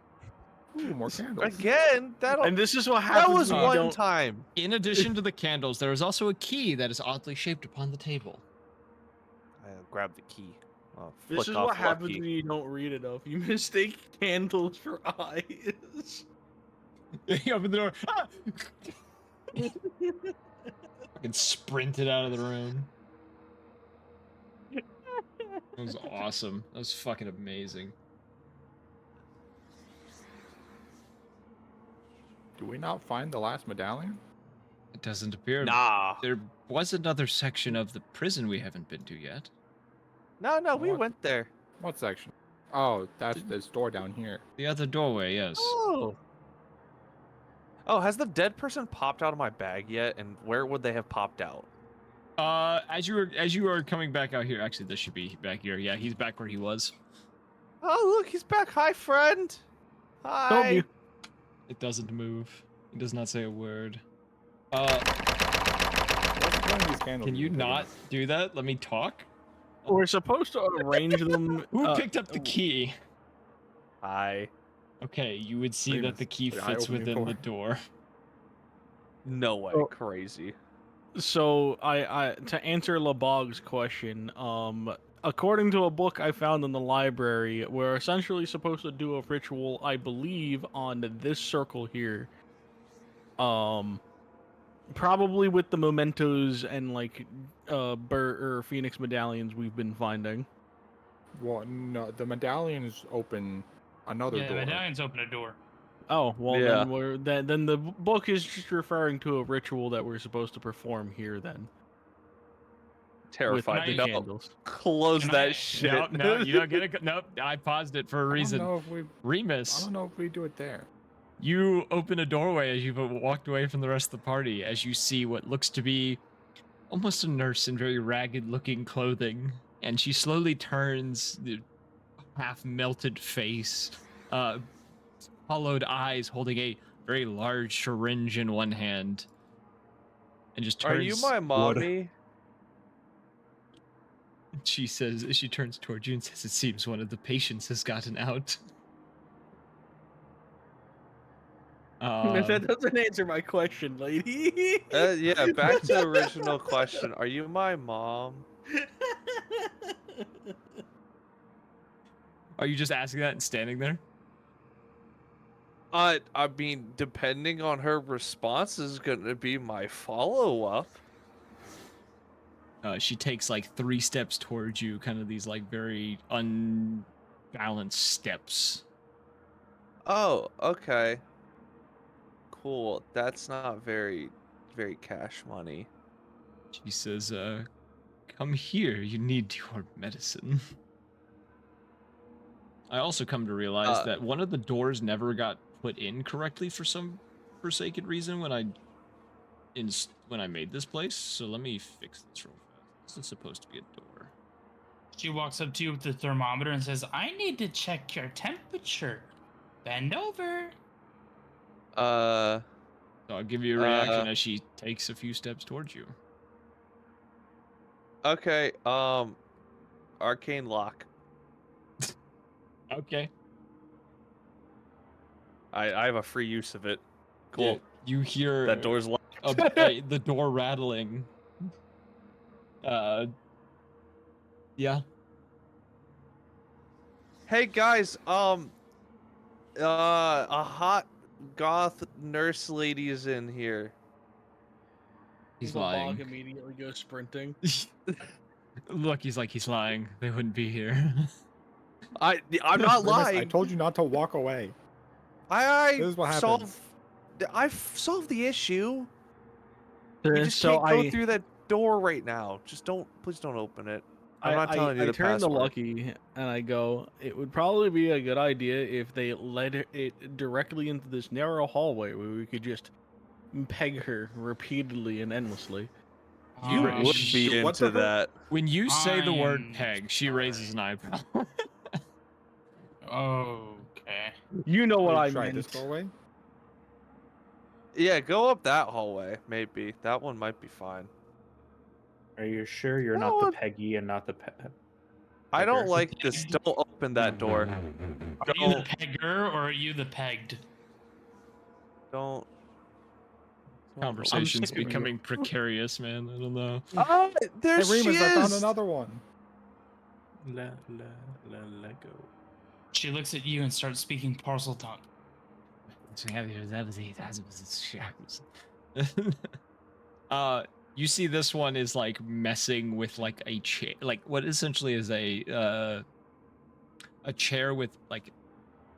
Ooh, more candles. Again, And this is what that happens was when you one don't. time. In addition to the candles, there is also a key that is oddly shaped upon the table. I grabbed the key. Oh, This flick is off what happens lucky. when you don't read enough. You mistake candles for eyes. He opened the door. Ah! Fucking sprinted out of the room. That was awesome. That was fucking amazing. Do we not find the last medallion? It doesn't appear. Nah. There was another section of the prison we haven't been to yet. No, we What? went there. What section? Oh, that's this door down here. The other doorway, yes. Oh. Oh, has the dead person popped out of my bag yet? And where would they have popped out? As you were coming back out here, actually, this should be back here. Yeah, he's back where he was. Oh, look, he's back. Hi, friend. Told Hi. you. It doesn't move. It does not say a word. What's the point of these candles? Can you even not do that? Let me talk. We're supposed to arrange them. Who picked up the key? Hi. Okay, you would see that Remus, the key did I fits open your within the door. No way. Oh. Crazy. So I to answer LeBog's question, according to a book I found in the library, we're essentially supposed to do a ritual, I believe, on this circle here. Probably with the mementos and like Phoenix medallions we've been finding. Well, no, the medallion is open another Yeah, the door. medallions open a door. Oh well, Yeah. then the book is just referring to a ritual that we're supposed to perform here. Then Terrified. with No. the candles. Close Can that I- shit. Nope, no, you don't get it. Nope, I paused it for a I reason. don't know if we. I Remus, don't know if we do it there. you open a doorway as you've walked away from the rest of the party, as you see what looks to be almost a nurse in very ragged-looking clothing, and she slowly turns, the half-melted face, hollowed eyes, holding a very large syringe in one hand, and just turns. Are you my mommy? She says, she turns towards you and says, "It seems one of the patients has gotten out." That doesn't answer my question, lady. Yeah, back to the original question. Are you my mom? Are you just asking that and standing there? I mean, depending on her response is gonna be my follow-up. She takes like 3 steps towards you, kind of these like very unbalanced steps. Oh, okay. Cool. That's not very cash money. She says, "Come here, you need your medicine." I also come to realize that one of the doors never got put in correctly for some forsaken reason when I made this place. So let me fix this real fast. This is supposed to be a door. She walks up to you with the thermometer and says, "I need to check your temperature. Bend over." So I'll give you a reaction as she takes a few steps towards you. Okay, arcane lock. Okay. I have a free use of it. Cool. Yeah, you hear That door's locked. the door rattling. Yeah. Hey guys, a hot goth nurse lady is in here. He's LeBog lying. immediately goes sprinting. Look, he's lying. They wouldn't be here. I'm not Remus, lying. I told you not to walk away. I This is what I've solved the issue. You And just so can't go I, through that door right now. Just please don't open it. I'm not telling you I the turn to password. Lucky and I go, it would probably be a good idea if they led it directly into this narrow hallway where we could just peg her repeatedly and endlessly. You would be what the into hell? that. When you say the word I'm peg, she raises an eyebrow. Okay. You know what Wait, I try meant. this doorway. Yeah, go up that hallway. Maybe that one might be fine. Are you sure you're That not the one- Peggy and not the I don't Pegger? like this. Don't open that door. Are you the pegger or are you the pegged? Don't. Conversation's sick of you. becoming precarious, man. I don't know. Oh, there Hey, she Remus, I found is. another one. Lego. She looks at you and starts speaking parcel tongue. You see this one is like messing with like a chair, like what essentially is a chair with like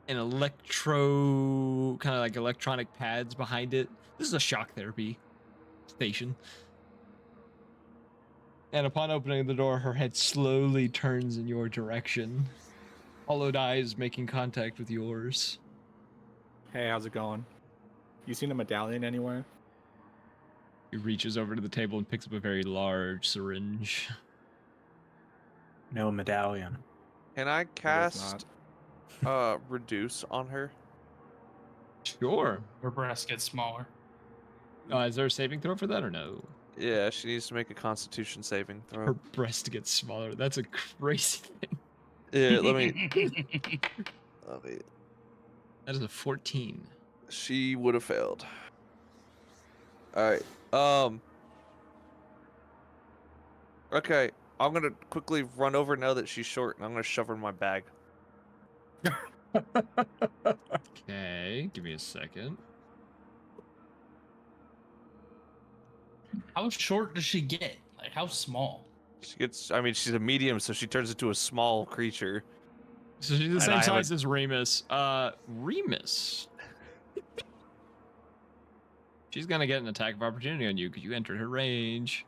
an kind of like electronic pads behind it. This is a shock therapy station. And upon opening the door, her head slowly turns in your direction. Hollowed eyes making contact with yours. Hey, how's it going? You seen a medallion anywhere? He reaches over to the table and picks up a very large syringe. No medallion. Can I guess not. cast reduce on her? Sure. Her breast gets smaller. Is there a saving throw for that or no? Yeah, she needs to make a Constitution saving Her throw. breast gets smaller. That's a crazy thing. Yeah, let me. That is a 14. She would have failed. All right. Okay, I'm gonna quickly run over now that she's short, and I'm gonna shove her in my bag. Okay, give me a second. How short does she get? Like, how small? She gets. I mean, she's a medium, so she turns into a small creature. So she's the And same I have size as Remus. Remus. She's gonna get an attack of opportunity on you because you entered her range.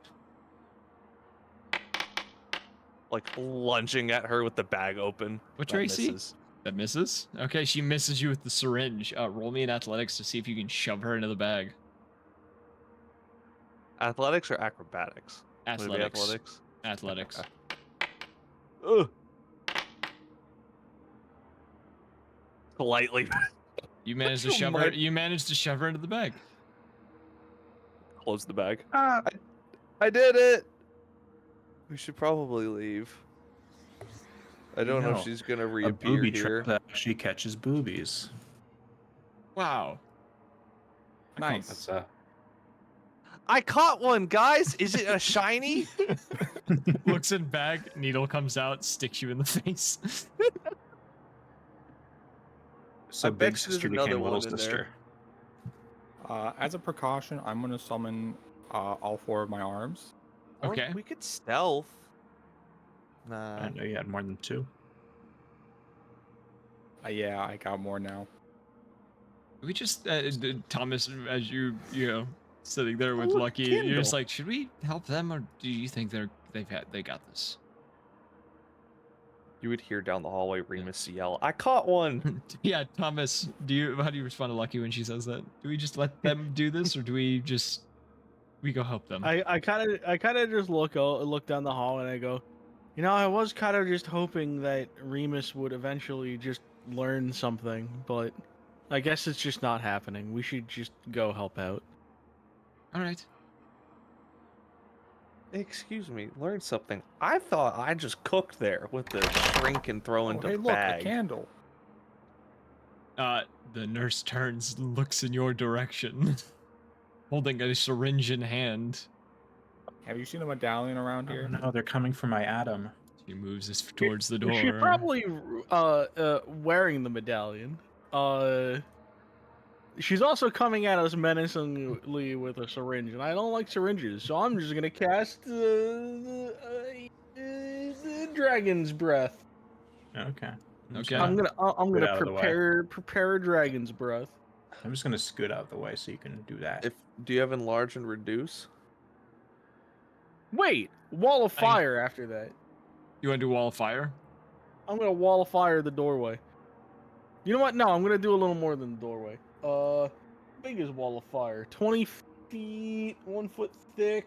Like lunging at her with the bag open. What's That your AC? misses. That misses? Okay, she misses you with the syringe. Roll me in athletics to see if you can shove her into the bag. Athletics or acrobatics? Would it be Athletics. athletics. Athletics. Okay. Ugh. Politely. You managed to You shove her. might- You managed to shove her into the bag. Close the bag. I did it. We should probably leave. I don't know if she's gonna A reappear booby here. trap that actually catches boobies. Wow. Nice. That's I caught one, guys. Is it a shiny? Looks in bag. Needle comes out, sticks you in the face. so I bet big you there's sister another became little one in there. sister. As a precaution, I'm gonna summon all 4 of my arms. Or Okay. we could stealth. I Nah. didn't know you had more than 2. Yeah, I got more now. We just Thomas, as you know, sitting there with look, Lucky, you're just Kindle. like, should we help them or do you think they got this? You would hear down the hallway Remus yell, "I caught one!" Yeah, Thomas, how do you respond to Lucky when she says that? Do we just let them do this or do we go help them? I kind of just look down the hall and I go, you know, I was kind of just hoping that Remus would eventually just learn something, but I guess it's just not happening. We should just go help out. All right. Excuse me, learn something. I thought I just cooked there with the shrink and throw Oh, into hey, look, bag. a candle. The nurse turns, looks in your direction, holding a syringe in hand. Have you seen a medallion around Oh, here? no, they're coming for my Adam. She moves us towards the door. She's probably wearing the medallion. She's also coming at us menacingly with a syringe, and I don't like syringes, so I'm just gonna cast the dragon's breath. Okay. Okay. I'm gonna Get out of the way. prepare a dragon's breath. I'm just gonna scoot out of the way so you can do that. Do you have enlarge and reduce? Wait, wall of fire after that. You want to do wall of fire? I'm gonna wall of fire the doorway. You know what? No, I'm gonna do a little more than the doorway. Big is wall of fire. 20 feet, 1 foot thick,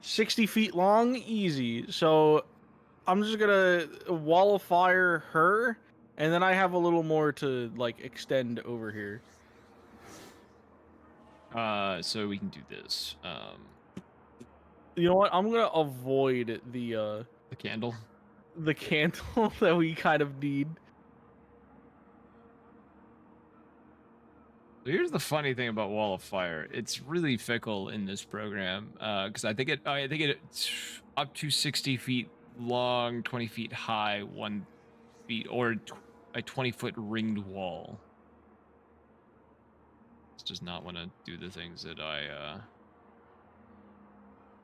60 feet long, easy. So I'm just gonna wall of fire her, and then I have a little more to like extend over here. So we can do this. You know what? I'm gonna avoid The candle. the candle that we kind of need. So here's the funny thing about Wall of Fire. It's really fickle in this program because I think it's up to 60 feet long, 20 feet high, 1 feet, or a 20-foot ringed wall. It does not want to do the things that I.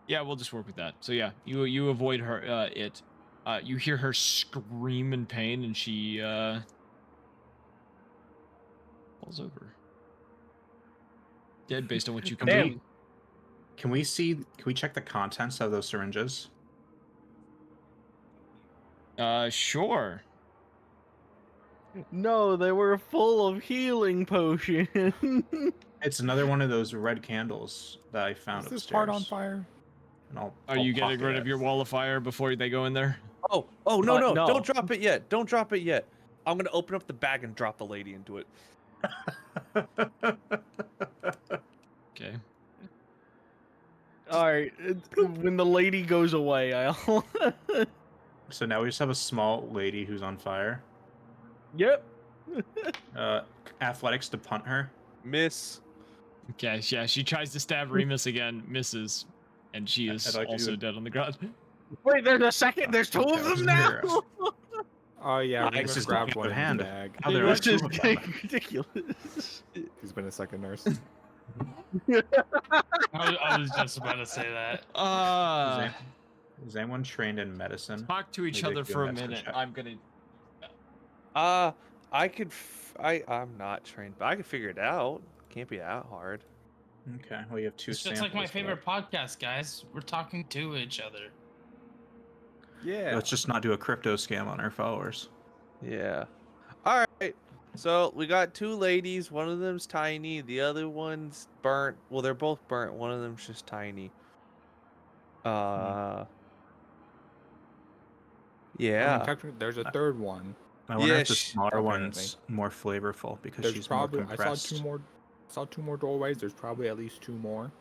Yeah, we'll just work with that. So yeah, you avoid her. You hear her scream in pain, and she falls over. Dead based on what you can do. Can we check the contents of those syringes? Sure. No, they were full of healing potion. It's another one of those red candles that I found Is upstairs. this part on fire? And I'll You getting pocket rid it. of your wall of fire before they go in there? Oh no, no, no. don't drop it yet. Don't drop it yet. I'm gonna open up the bag and drop the lady into it. Okay. All right, when the lady goes away, I'll. So now we just have a small lady who's on fire. Yep. Athletics to punt her. Miss. Okay, yeah, she tries to stab Remus again, misses, and she is I'd like to also do a- dead on the ground. Wait, there's a second. There's two of them now. Oh yeah, This Remus is grabbed out one of in hand. the bag. Oh, there are This two is of them. getting ridiculous. He's been a second nurse. I was just about to say that. Is anyone trained in medicine? Talk to each Maybe other do a for a medicine minute. check. I'm gonna. I'm not trained, but I can figure it out. Can't be that hard. Okay, well you have two It's just samples. like my favorite podcast, guys. We're talking to each other. Yeah. Let's just not do a crypto scam on our followers. Yeah. All right. So we got two ladies. One of them's tiny. The other one's burnt. Well, they're both burnt. One of them's just tiny. I Yeah. mean, technically, there's a third one. I wonder if the Yes, smaller apparently. one's more flavorful because There's she's probably more compressed. I saw two more doorways. There's probably at least two more.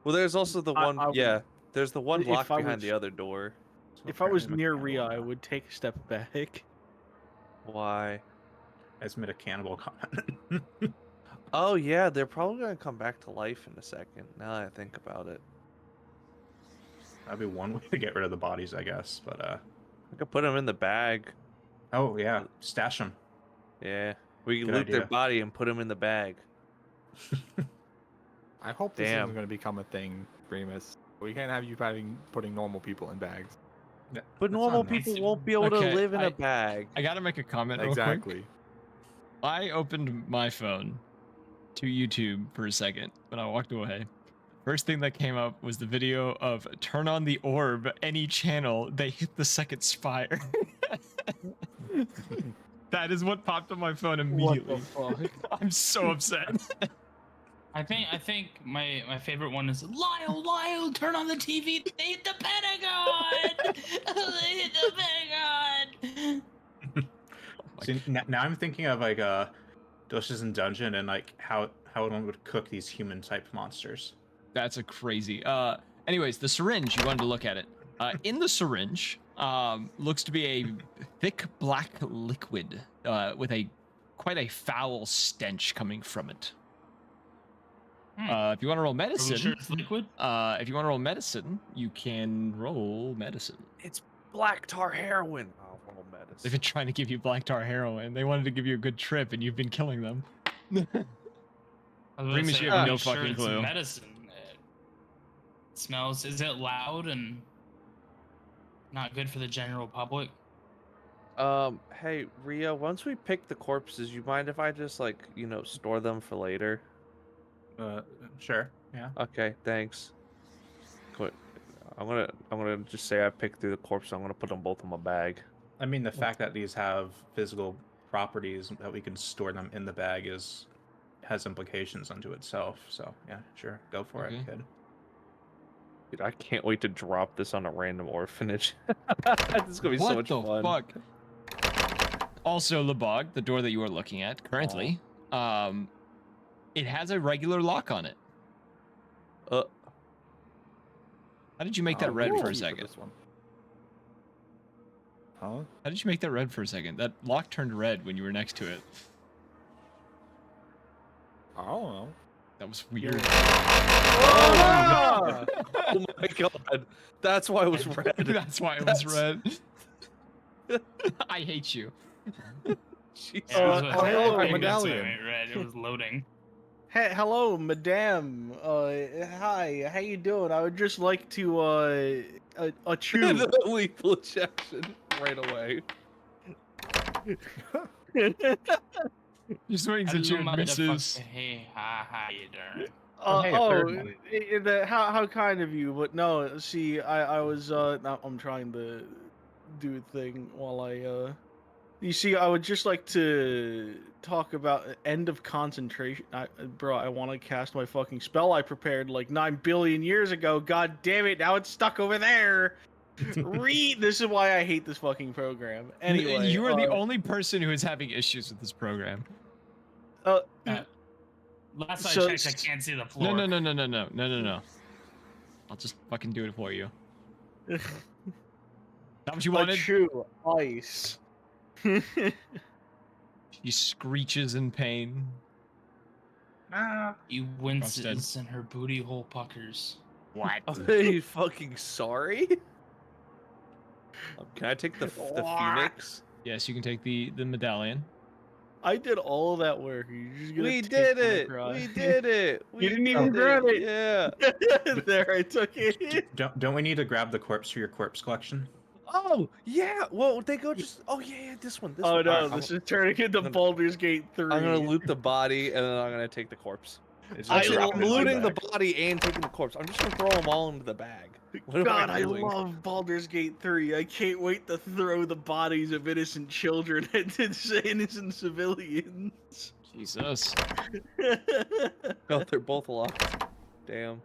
Well, there's also the one. I would- yeah. There's the one If locked I behind was- the other door. So If I was apparently near I'm a Rhea, I cannibal. would take a step back. Why? I just made a cannibal comment. Oh yeah, they're probably gonna come back to life in a second. Now that I think about it, That'd be one way to get rid of the bodies, I guess. But I could put them in the bag. oh yeah, stash them. Yeah, we can Good loot their idea. body and put them in the bag. I hope this Damn. isn't going to become a thing, Remus. We can't have you putting normal people in bags. But normal people won't be able to Okay, live in a bag. I gotta make a comment real quick. Exactly. I opened my phone to YouTube for a second when I walked away. First thing that came up was the video of turn on the orb, any channel, they hit the second spire. That is what popped on my phone immediately. What the fuck? I'm so upset. I think my favorite one is Lyle, turn on the TV. They hit the Pentagon. They hit the Pentagon. See, now I'm thinking of like Delicious in Dungeon and like how one would cook these human type monsters. That's a crazy. Anyways, the syringe, you wanted to look at it. In the syringe, looks to be a thick black liquid with quite a foul stench coming from it. If you want to roll Are we medicine, sure it's liquid? if you want to roll medicine, you can roll medicine. It's black tar heroin. Oh, well, medicine. They've been trying to give you black tar heroin. They wanted to give you a good trip, and you've been killing them. I was gonna Remus, say, you have are no we sure fucking it's clue. medicine. It smells. Is it loud and not good for the general public? Hey, Ria, once we pick the corpses, you mind if I just like, store them for later? Sure. Yeah. Okay, thanks. Quit. I'm gonna I'm gonna just say I picked through the corpse. I'm gonna put them both in my bag. I mean, the fact that these have physical properties that we can store them in the bag has implications unto itself. So yeah, sure, go for Okay. it, kid. Dude, I can't wait to drop this on a random orphanage. This is gonna be so much fun. What the fuck? Also, Lebog, the door that you are looking at currently, it has a regular lock on it. How did you make that red for a second? This one. Huh? How did you make that red for a second? That lock turned red when you were next to it. I don't know. That was weird. Ah! Oh my god, that's why it was red. That's why it was red. I hate you. Jesus. Yeah, it was hello, red. medallion. Red. It was loading. Hey, hello, madame. Hi. How you doing? I would just like to chew. The lethal injection right away. Your swings at you and misses. Hey, how you doing? Hey, a third one. How kind of you, but no. See, I was I'm trying to do a thing while I You see, I would just like to talk about end of concentration. Bro, I want to cast my fucking spell I prepared like 9 billion years ago. God damn it! Now it's stuck over there. This is why I hate this fucking program. Anyway, you are the only person who is having issues with this program. Last I So- checked, I can't see the floor. No. I'll just fucking do it for you. That what you wanted? chew ice. She screeches in pain. You winces and her booty hole puckers. What? Are you fucking sorry? Can I take the phoenix? Yes, you can take the medallion. I did all of that work. You're just gonna We take did my it! cry. We did it! You didn't even grab it. Yeah. There, I took it. Don't we need to grab the corpse for your corpse collection? Oh, yeah. Well, they go just. Oh, yeah, this one. This Oh one. no, Alright, this is turning into gonna- Baldur's Gate 3. I'm gonna loot the body and then I'm gonna take the corpse. It's I just Actually, love I'm dropping it in looting the bag. body and taking the corpse. I'm just gonna throw them all into the bag. What am God, I doing? love Baldur's Gate 3. I can't wait to throw the bodies of innocent children at innocent civilians. Jesus. Oh, they're both locked. Damn.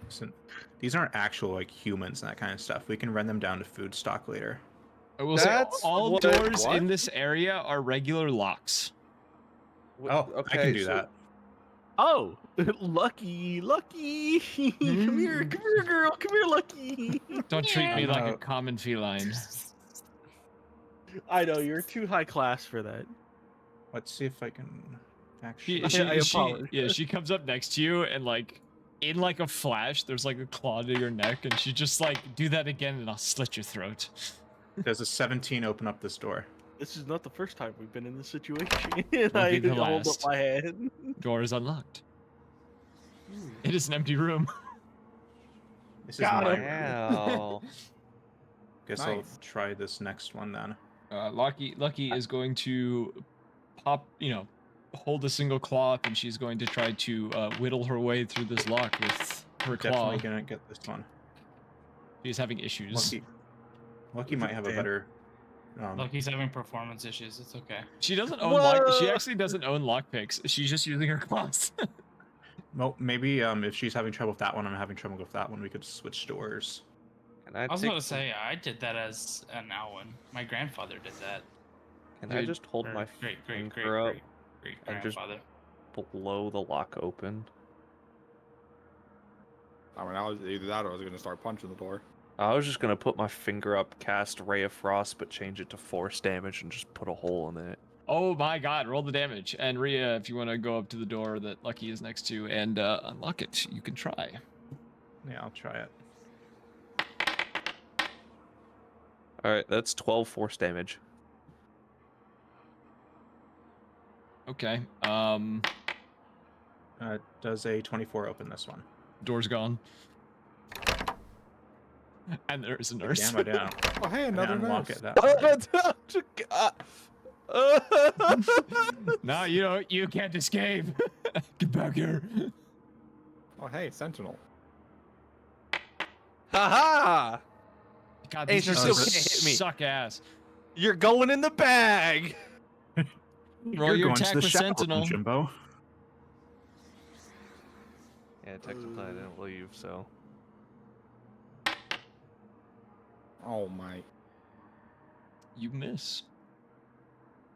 Listen, these aren't actual like humans and that kind of stuff. We can run them down to food stock later. I will say That's all what- doors what? in this area are regular locks. Oh, I can do so- that. Oh, Lucky. Come here, girl. Come here, Lucky. Don't treat me like a No. common feline. I know, you're too high class for that. Let's see if I can actually. She comes up next to you and like in like a flash, there's like a claw to your neck, and she just like do that again, and I'll slit your throat. There's a 17 open up this door. This is not the first time we've been in this situation. Won't I be the hold up last. my hand. Door is unlocked. It is an empty room. This is Got my him. Wow. Guess Nice. I'll try this next one then. Lucky is going to pop, hold a single claw up, and she's going to try to whittle her way through this lock with her claw. Definitely gonna get this one. She's having issues. Lucky might have a Damn. better. Look, he's having performance issues. It's okay. She doesn't own lock. She Whoa. actually doesn't own lockpicks. She's just using her claws. Well, maybe if she's having trouble with that one, I'm having trouble with that one. We could switch doors. Can I I was take about to say, I did that as an Owen. My grandfather did that. Can I Dude, just hold Or my great finger up and just- grandfather. below the lock open? I mean, I was either that or I was gonna start punching the door. I was just gonna put my finger up, cast Ray of Frost, but change it to force damage and just put a hole in it. Oh my god, roll the damage. And Rhea, if you want to go up to the door that Lucky is next to and unlock it, you can try. Yeah, I'll try it. Alright, that's 12 force damage. Okay. Does a 24 open this one? Door's gone. And there's a nurse. Damn, I didn't. Oh, hey, I didn't another unlock nurse. it that way. No, you can't escape. Get back here. Oh, hey, Sentinel. Haha! God, Hey, these you are still so can't hit me. suck ass. You're going in the bag. Roll You're your going to attack the with shower room, Sentinel. Jimbo. Yeah, technically I didn't leave, so. Oh my. You miss.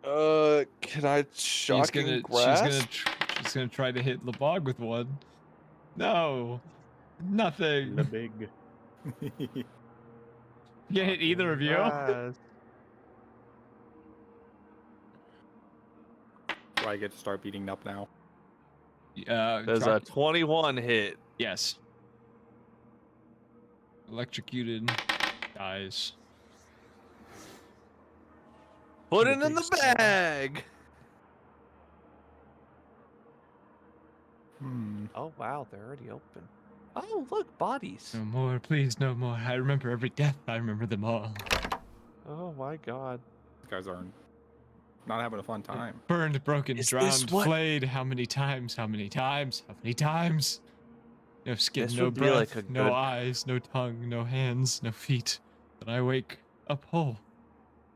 Can I She's gonna try to hit Lebog with one. No, nothing. The big. You can't hit either of you. Do I get to start beating up now? There's try- a 21 hit. yes. Electrocuted. Dies. Put The it in big the skull. bag. Oh, wow, they're already open. Oh, look, bodies. No more, please, no more. I remember every death. I remember them all. Oh my god. these guys are not having a fun time. Burned, broken, Is this drowned, what- flayed. How many times? How many times? How many times? No skin, This no would be breath, like a no good- eyes, no tongue, no hands, no feet. But I wake up whole.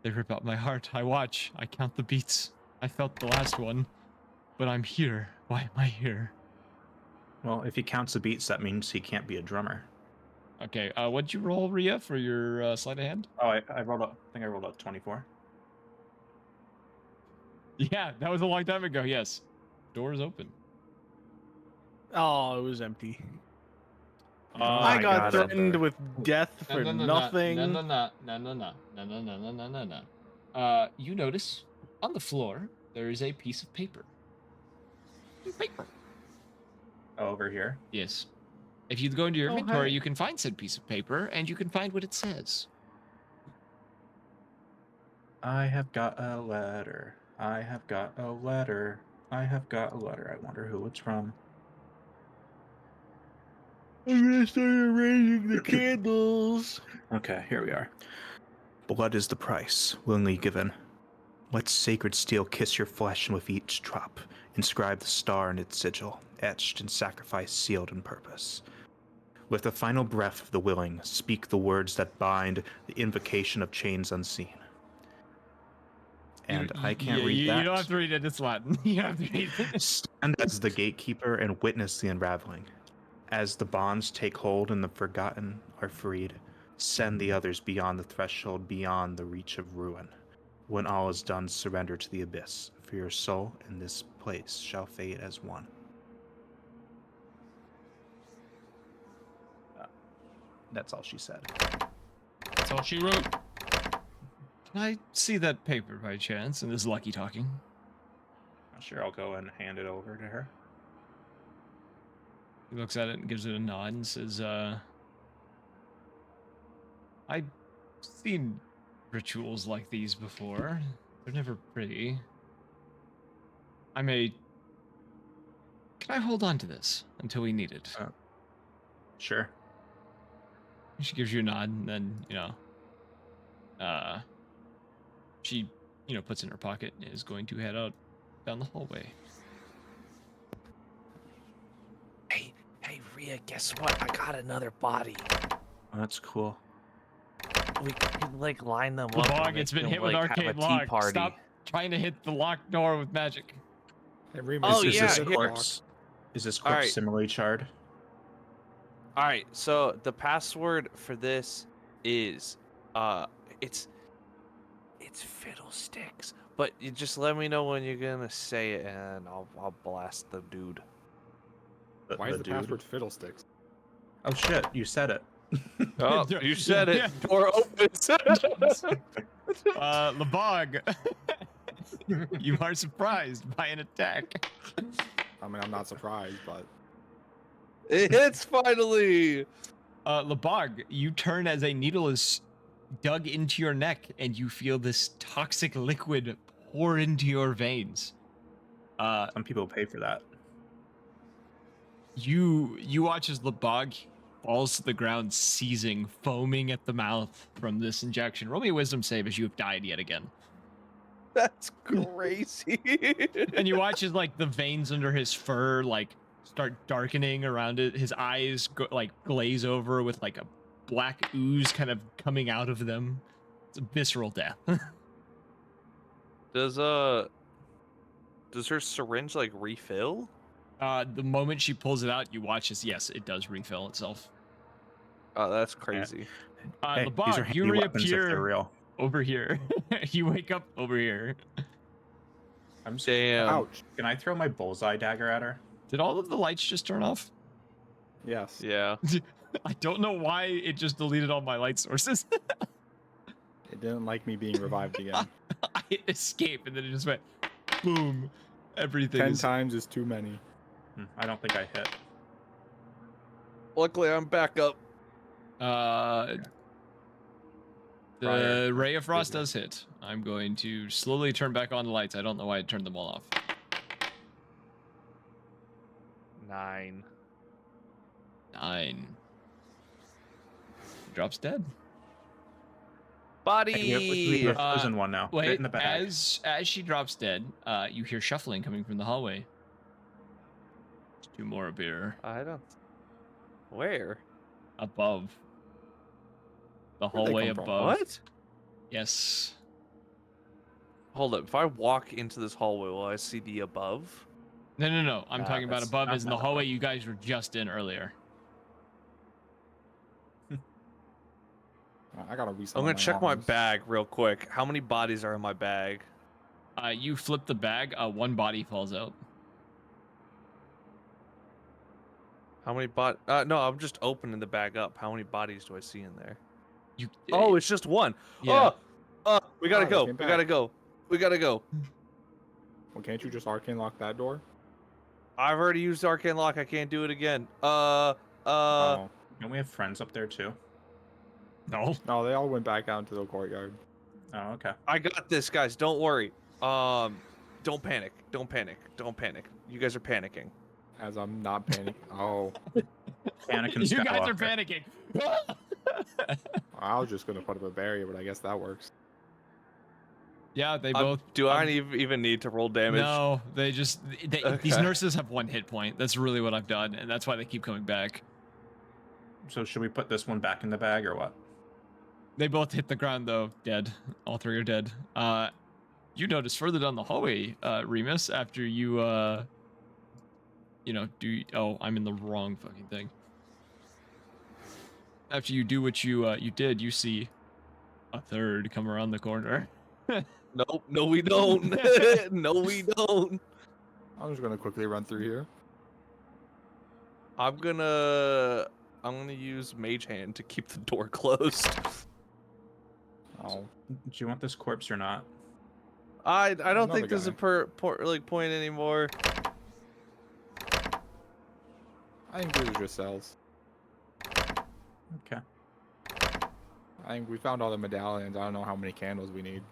They rip out my heart. I watch. I count the beats. I felt the last one. But I'm here. Why am I here? Well, if he counts the beats, that means he can't be a drummer. Okay, what'd you roll, Rhea, for your sleight of hand? Oh, I rolled up. I think I rolled up 24. Yeah, that was a long time ago, yes. Door is open. Oh, it was empty. Oh, I my got God, threatened Ember. with death for nothing. No. You notice on the floor there is a piece of paper. Paper. Oh, over here. Yes. If you go into your Oh, inventory, hey. you can find said piece of paper, and you can find what it says. I have got a letter. I have got a letter. I have got a letter. I wonder who it's from. I'm gonna start arranging the candles. Okay, here we are. Blood is the price, willingly given. Let sacred steel kiss your flesh, and with each drop, inscribe the star in its sigil, etched in sacrifice, sealed in purpose. With the final breath of the willing, speak the words that bind, the invocation of chains unseen. And I can't read that. You don't have to read it. It's Latin. You don't have to read it. Stand as the gatekeeper and witness the unraveling. As the bonds take hold and the forgotten are freed, send the others beyond the threshold, beyond the reach of ruin. When all is done, surrender to the abyss, for your soul in this place shall fade as one. That's all she said. That's all she wrote. Can I see that paper by chance? And this is Lucky talking. Sure, I'll go and hand it over to her. He looks at it and gives it a nod and says, I've seen rituals like these before. They're never pretty. Can I hold on to this until we need it? Sure. She gives you a nod and then, she, puts it in her pocket and is going to head out down the hallway. Hey, Rhea, guess what? I got another body. Oh, that's cool. We can like line them The up. bog, and it's make been them, hit with like, have a arcade tea lock. party. Stop trying to hit the locked door with magic. Hey, Remus, Oh, is yeah, this here. corpse? Is this corpse Alright. similarly charred? All right, so the password for this is it's fiddlesticks. But you just let me know when you're gonna say it, and I'll blast the dude. Why is the dude? password Fiddlesticks? Oh shit! You said it. Oh, you said it. Yeah. Door opens. Lebog, you are surprised by an attack. I mean, I'm not surprised, but It hits finally. Lebog, you turn as a needle is dug into your neck, and you feel this toxic liquid pour into your veins. Some people pay for that. You watch as Lebog falls to the ground, seizing, foaming at the mouth from this injection. Roll me a wisdom save as you have died yet again. That's crazy. And you watch as like the veins under his fur like start darkening around it. His eyes glaze over with like a black ooze kind of coming out of them. It's a visceral death. Does her syringe like refill? The moment she pulls it out, you watch as yes, it does refill itself. Oh, that's crazy. Hey, Lebog, these are you handy weapons if they're reappear real. over here. You wake up over here. I'm s- Damn. Ouch. Can I throw my bullseye dagger at her? Did all of the lights just turn off? Yes. Yeah. I don't know why it just deleted all my light sources. It didn't like me being revived again. I hit escape and then it just went boom. Everything 10 is times is too many. I don't think I hit. Luckily, I'm back up. The Friar. Ray of Frost does hit. I'm going to slowly turn back on the lights. I don't know why I turned them all off. 9. 9. Drops dead. Body. Hey, we have a frozen one now. Get Wait, in the bag. as she drops dead, you hear shuffling coming from the hallway. There's 2 more appear I don't. Where? above. The Where'd they hallway come from? above. What? Yes. Hold up. If I walk into this hallway, will I see the above? No. I'm talking about that's above not as in the that hallway above. you guys were just in earlier. I gotta reset. I'm gonna check my arms. bag real quick. How many bodies are in my bag? You flip the bag, 1 body falls out. How many no, I'm just opening the bag up. How many bodies do I see in there? You Oh, it's just 1. yeah. We gotta Oh, go. they came We gotta back. go. We gotta go. Well, can't you just arcane lock that door? I've already used arcane lock. I can't do it again. Oh. Don't we have friends up there too? No. No, they all went back out into the courtyard. Oh, okay. I got this, guys. Don't worry. Don't panic. Don't panic. Don't panic. You guys are panicking. As I'm not panicking. Oh. Panic and You guys are Skywalker. panicking. I was just gonna put up a barrier, but I guess that works. Yeah, they both. Do I even need to roll damage? No, they just. These Okay. nurses have 1 hit point. That's really what I've done, and that's why they keep coming back. So should we put this one back in the bag or what? They both hit the ground though, dead. All 3 are dead. You notice further down the hallway, Remus, after you oh, I'm in the wrong fucking thing. After you do what you did, you see a 3rd come around the corner. Nope. No, we don't. No, we don't. I'm just gonna quickly run through here. I'm gonna use Mage Hand to keep the door closed. Oh. Do you want this corpse or not? I don't Another think there's a guy. point anymore. I think these are just cells. Okay. I think we found all the medallions. I don't know how many candles we need.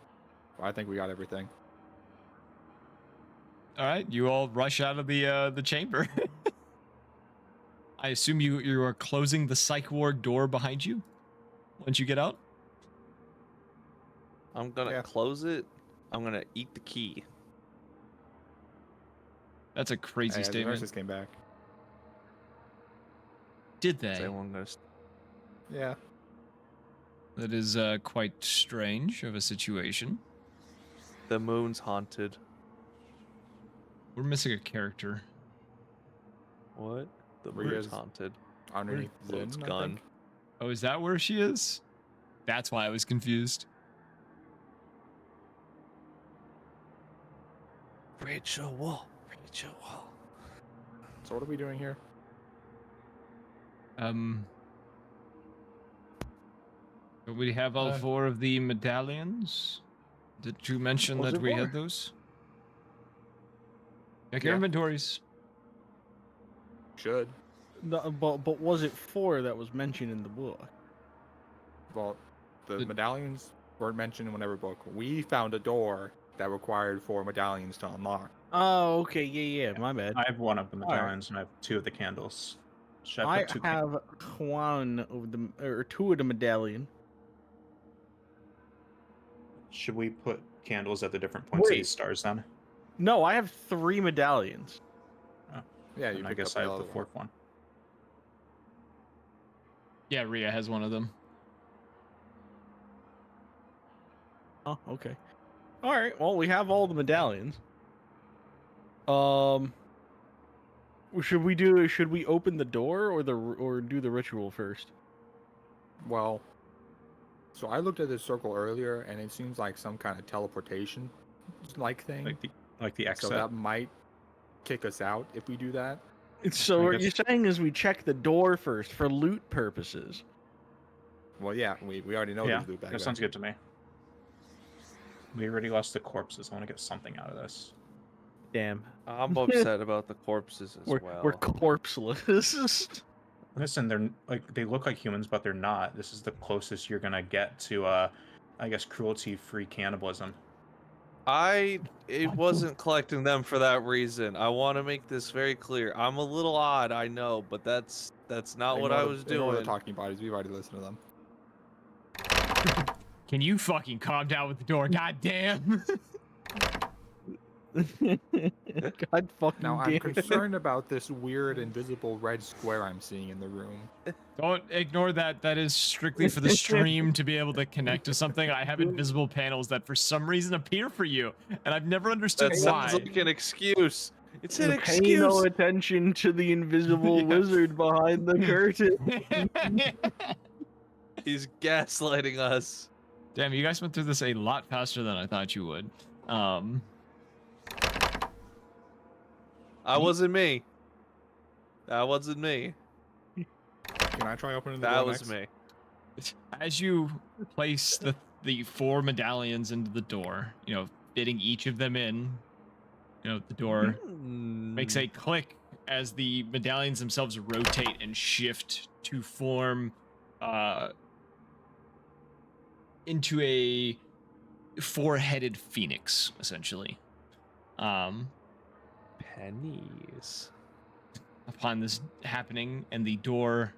But I think we got everything. All right, you all rush out of the chamber. I assume you are closing the psych ward door behind you once you get out. I'm gonna close it. I'm gonna eat the key. That's a crazy Hey, the statement. nurses came back. Did Is they? anyone gonna... Yeah. That is quite strange of a situation. The moon's haunted. We're missing a character. What? The Where moon's is- haunted. Underneath Blood's Zin, I gun. think. Oh, is that where she is? That's why I was confused. Ritual. So what are we doing here? Do we have all 4 of the medallions? Did you mention Was that it we more? had those? Check your Yeah. inventories. Should. No, but was it 4 that was mentioned in the book? Well, the Did- medallions weren't mentioned in whatever book. We found a door that required 4 medallions to unlock. Oh, okay, yeah, my bad. I have 1 of the All right. medallions and I have 2 of the candles. Should I I put 2 have 1 of the, or 2 of the medallion. Should we put candles at the different points of Wait. these stars then? No, I have 3 medallions. Yeah, you And I picked guess up I have the the other one. 4th one. Yeah, Rhea has one of them. Oh, okay. All right. Well, we have all the medallions. Should we open the door or do the ritual first? Well, so I looked at this circle earlier, and it seems like some kind of teleportation like thing. Like the So exit. that might kick us out if we do that. So I what guess- you're saying is we check the door first for loot purposes. Well, yeah, we already know yeah, there's loot back that there. sounds good to me. We already lost the corpses. I want to get something out of this. Damn. I'm upset about the corpses as We're well. we're corpseless. Listen, they look like humans, but they're not. This is the closest you're gonna get to, I guess, cruelty-free cannibalism. It wasn't collecting them for that reason. I want to make this very clear. I'm a little odd, I know, but that's not what I was Ignore the doing. talking bodies. We've already listened to them. Can you fucking calm down with the door? God damn. God fucking Now, damn I'm it. concerned about this weird invisible red square I'm seeing in the room. Don't ignore that. That is strictly for the stream to be able to connect to something. I have invisible panels that for some reason appear for you, and I've never understood That why. sounds like an excuse. It's an Pay no excuse. attention to the invisible Yeah. wizard behind the curtain. He's gaslighting us. Damn, you guys went through this a lot faster than I thought you would. That wasn't me. That wasn't me. Can I try opening the That door was next? me. As you place the 4 medallions into the door, fitting each of them in, the door makes a click as the medallions themselves rotate and shift to form into a 4-headed phoenix, essentially. Pennies. Upon this happening and the door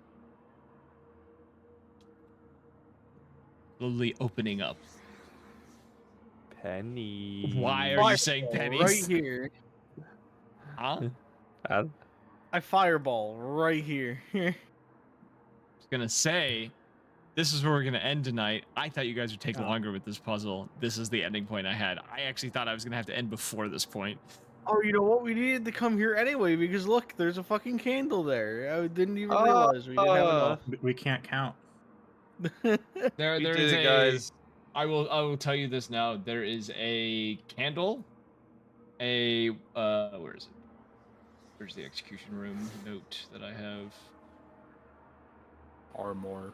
slowly opening up. Pennies. Why are you saying pennies? Right here. Huh? I fireball right here. I was gonna say, this is where we're gonna end tonight. I thought you guys would take longer with this puzzle. This is the ending point I had. I actually thought I was gonna have to end before this point. Oh, you know what? We needed to come here anyway because look, there's a fucking candle there. I didn't even realize we didn't have enough. We can't count. There You is did it, a. guys. I will tell you this now. There is a candle. Where is it? Where's the execution room note that I have? Or more.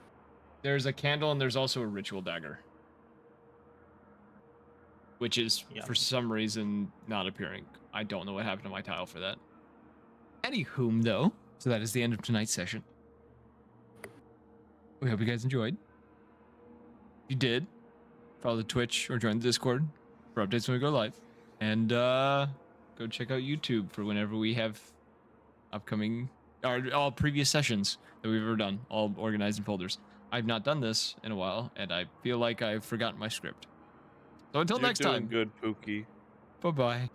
There's a candle and there's also a ritual dagger. Which is, Yeah. for some reason, not appearing. I don't know what happened to my tile for that. Anywhom, though, so that is the end of tonight's session. We hope you guys enjoyed. If you did, follow the Twitch or join the Discord for updates when we go live. And go check out YouTube for whenever we have upcoming, or all previous sessions that we've ever done, all organized in folders. I've not done this in a while, and I feel like I've forgotten my script. So until You're next doing time, good, Pookie. bye-bye.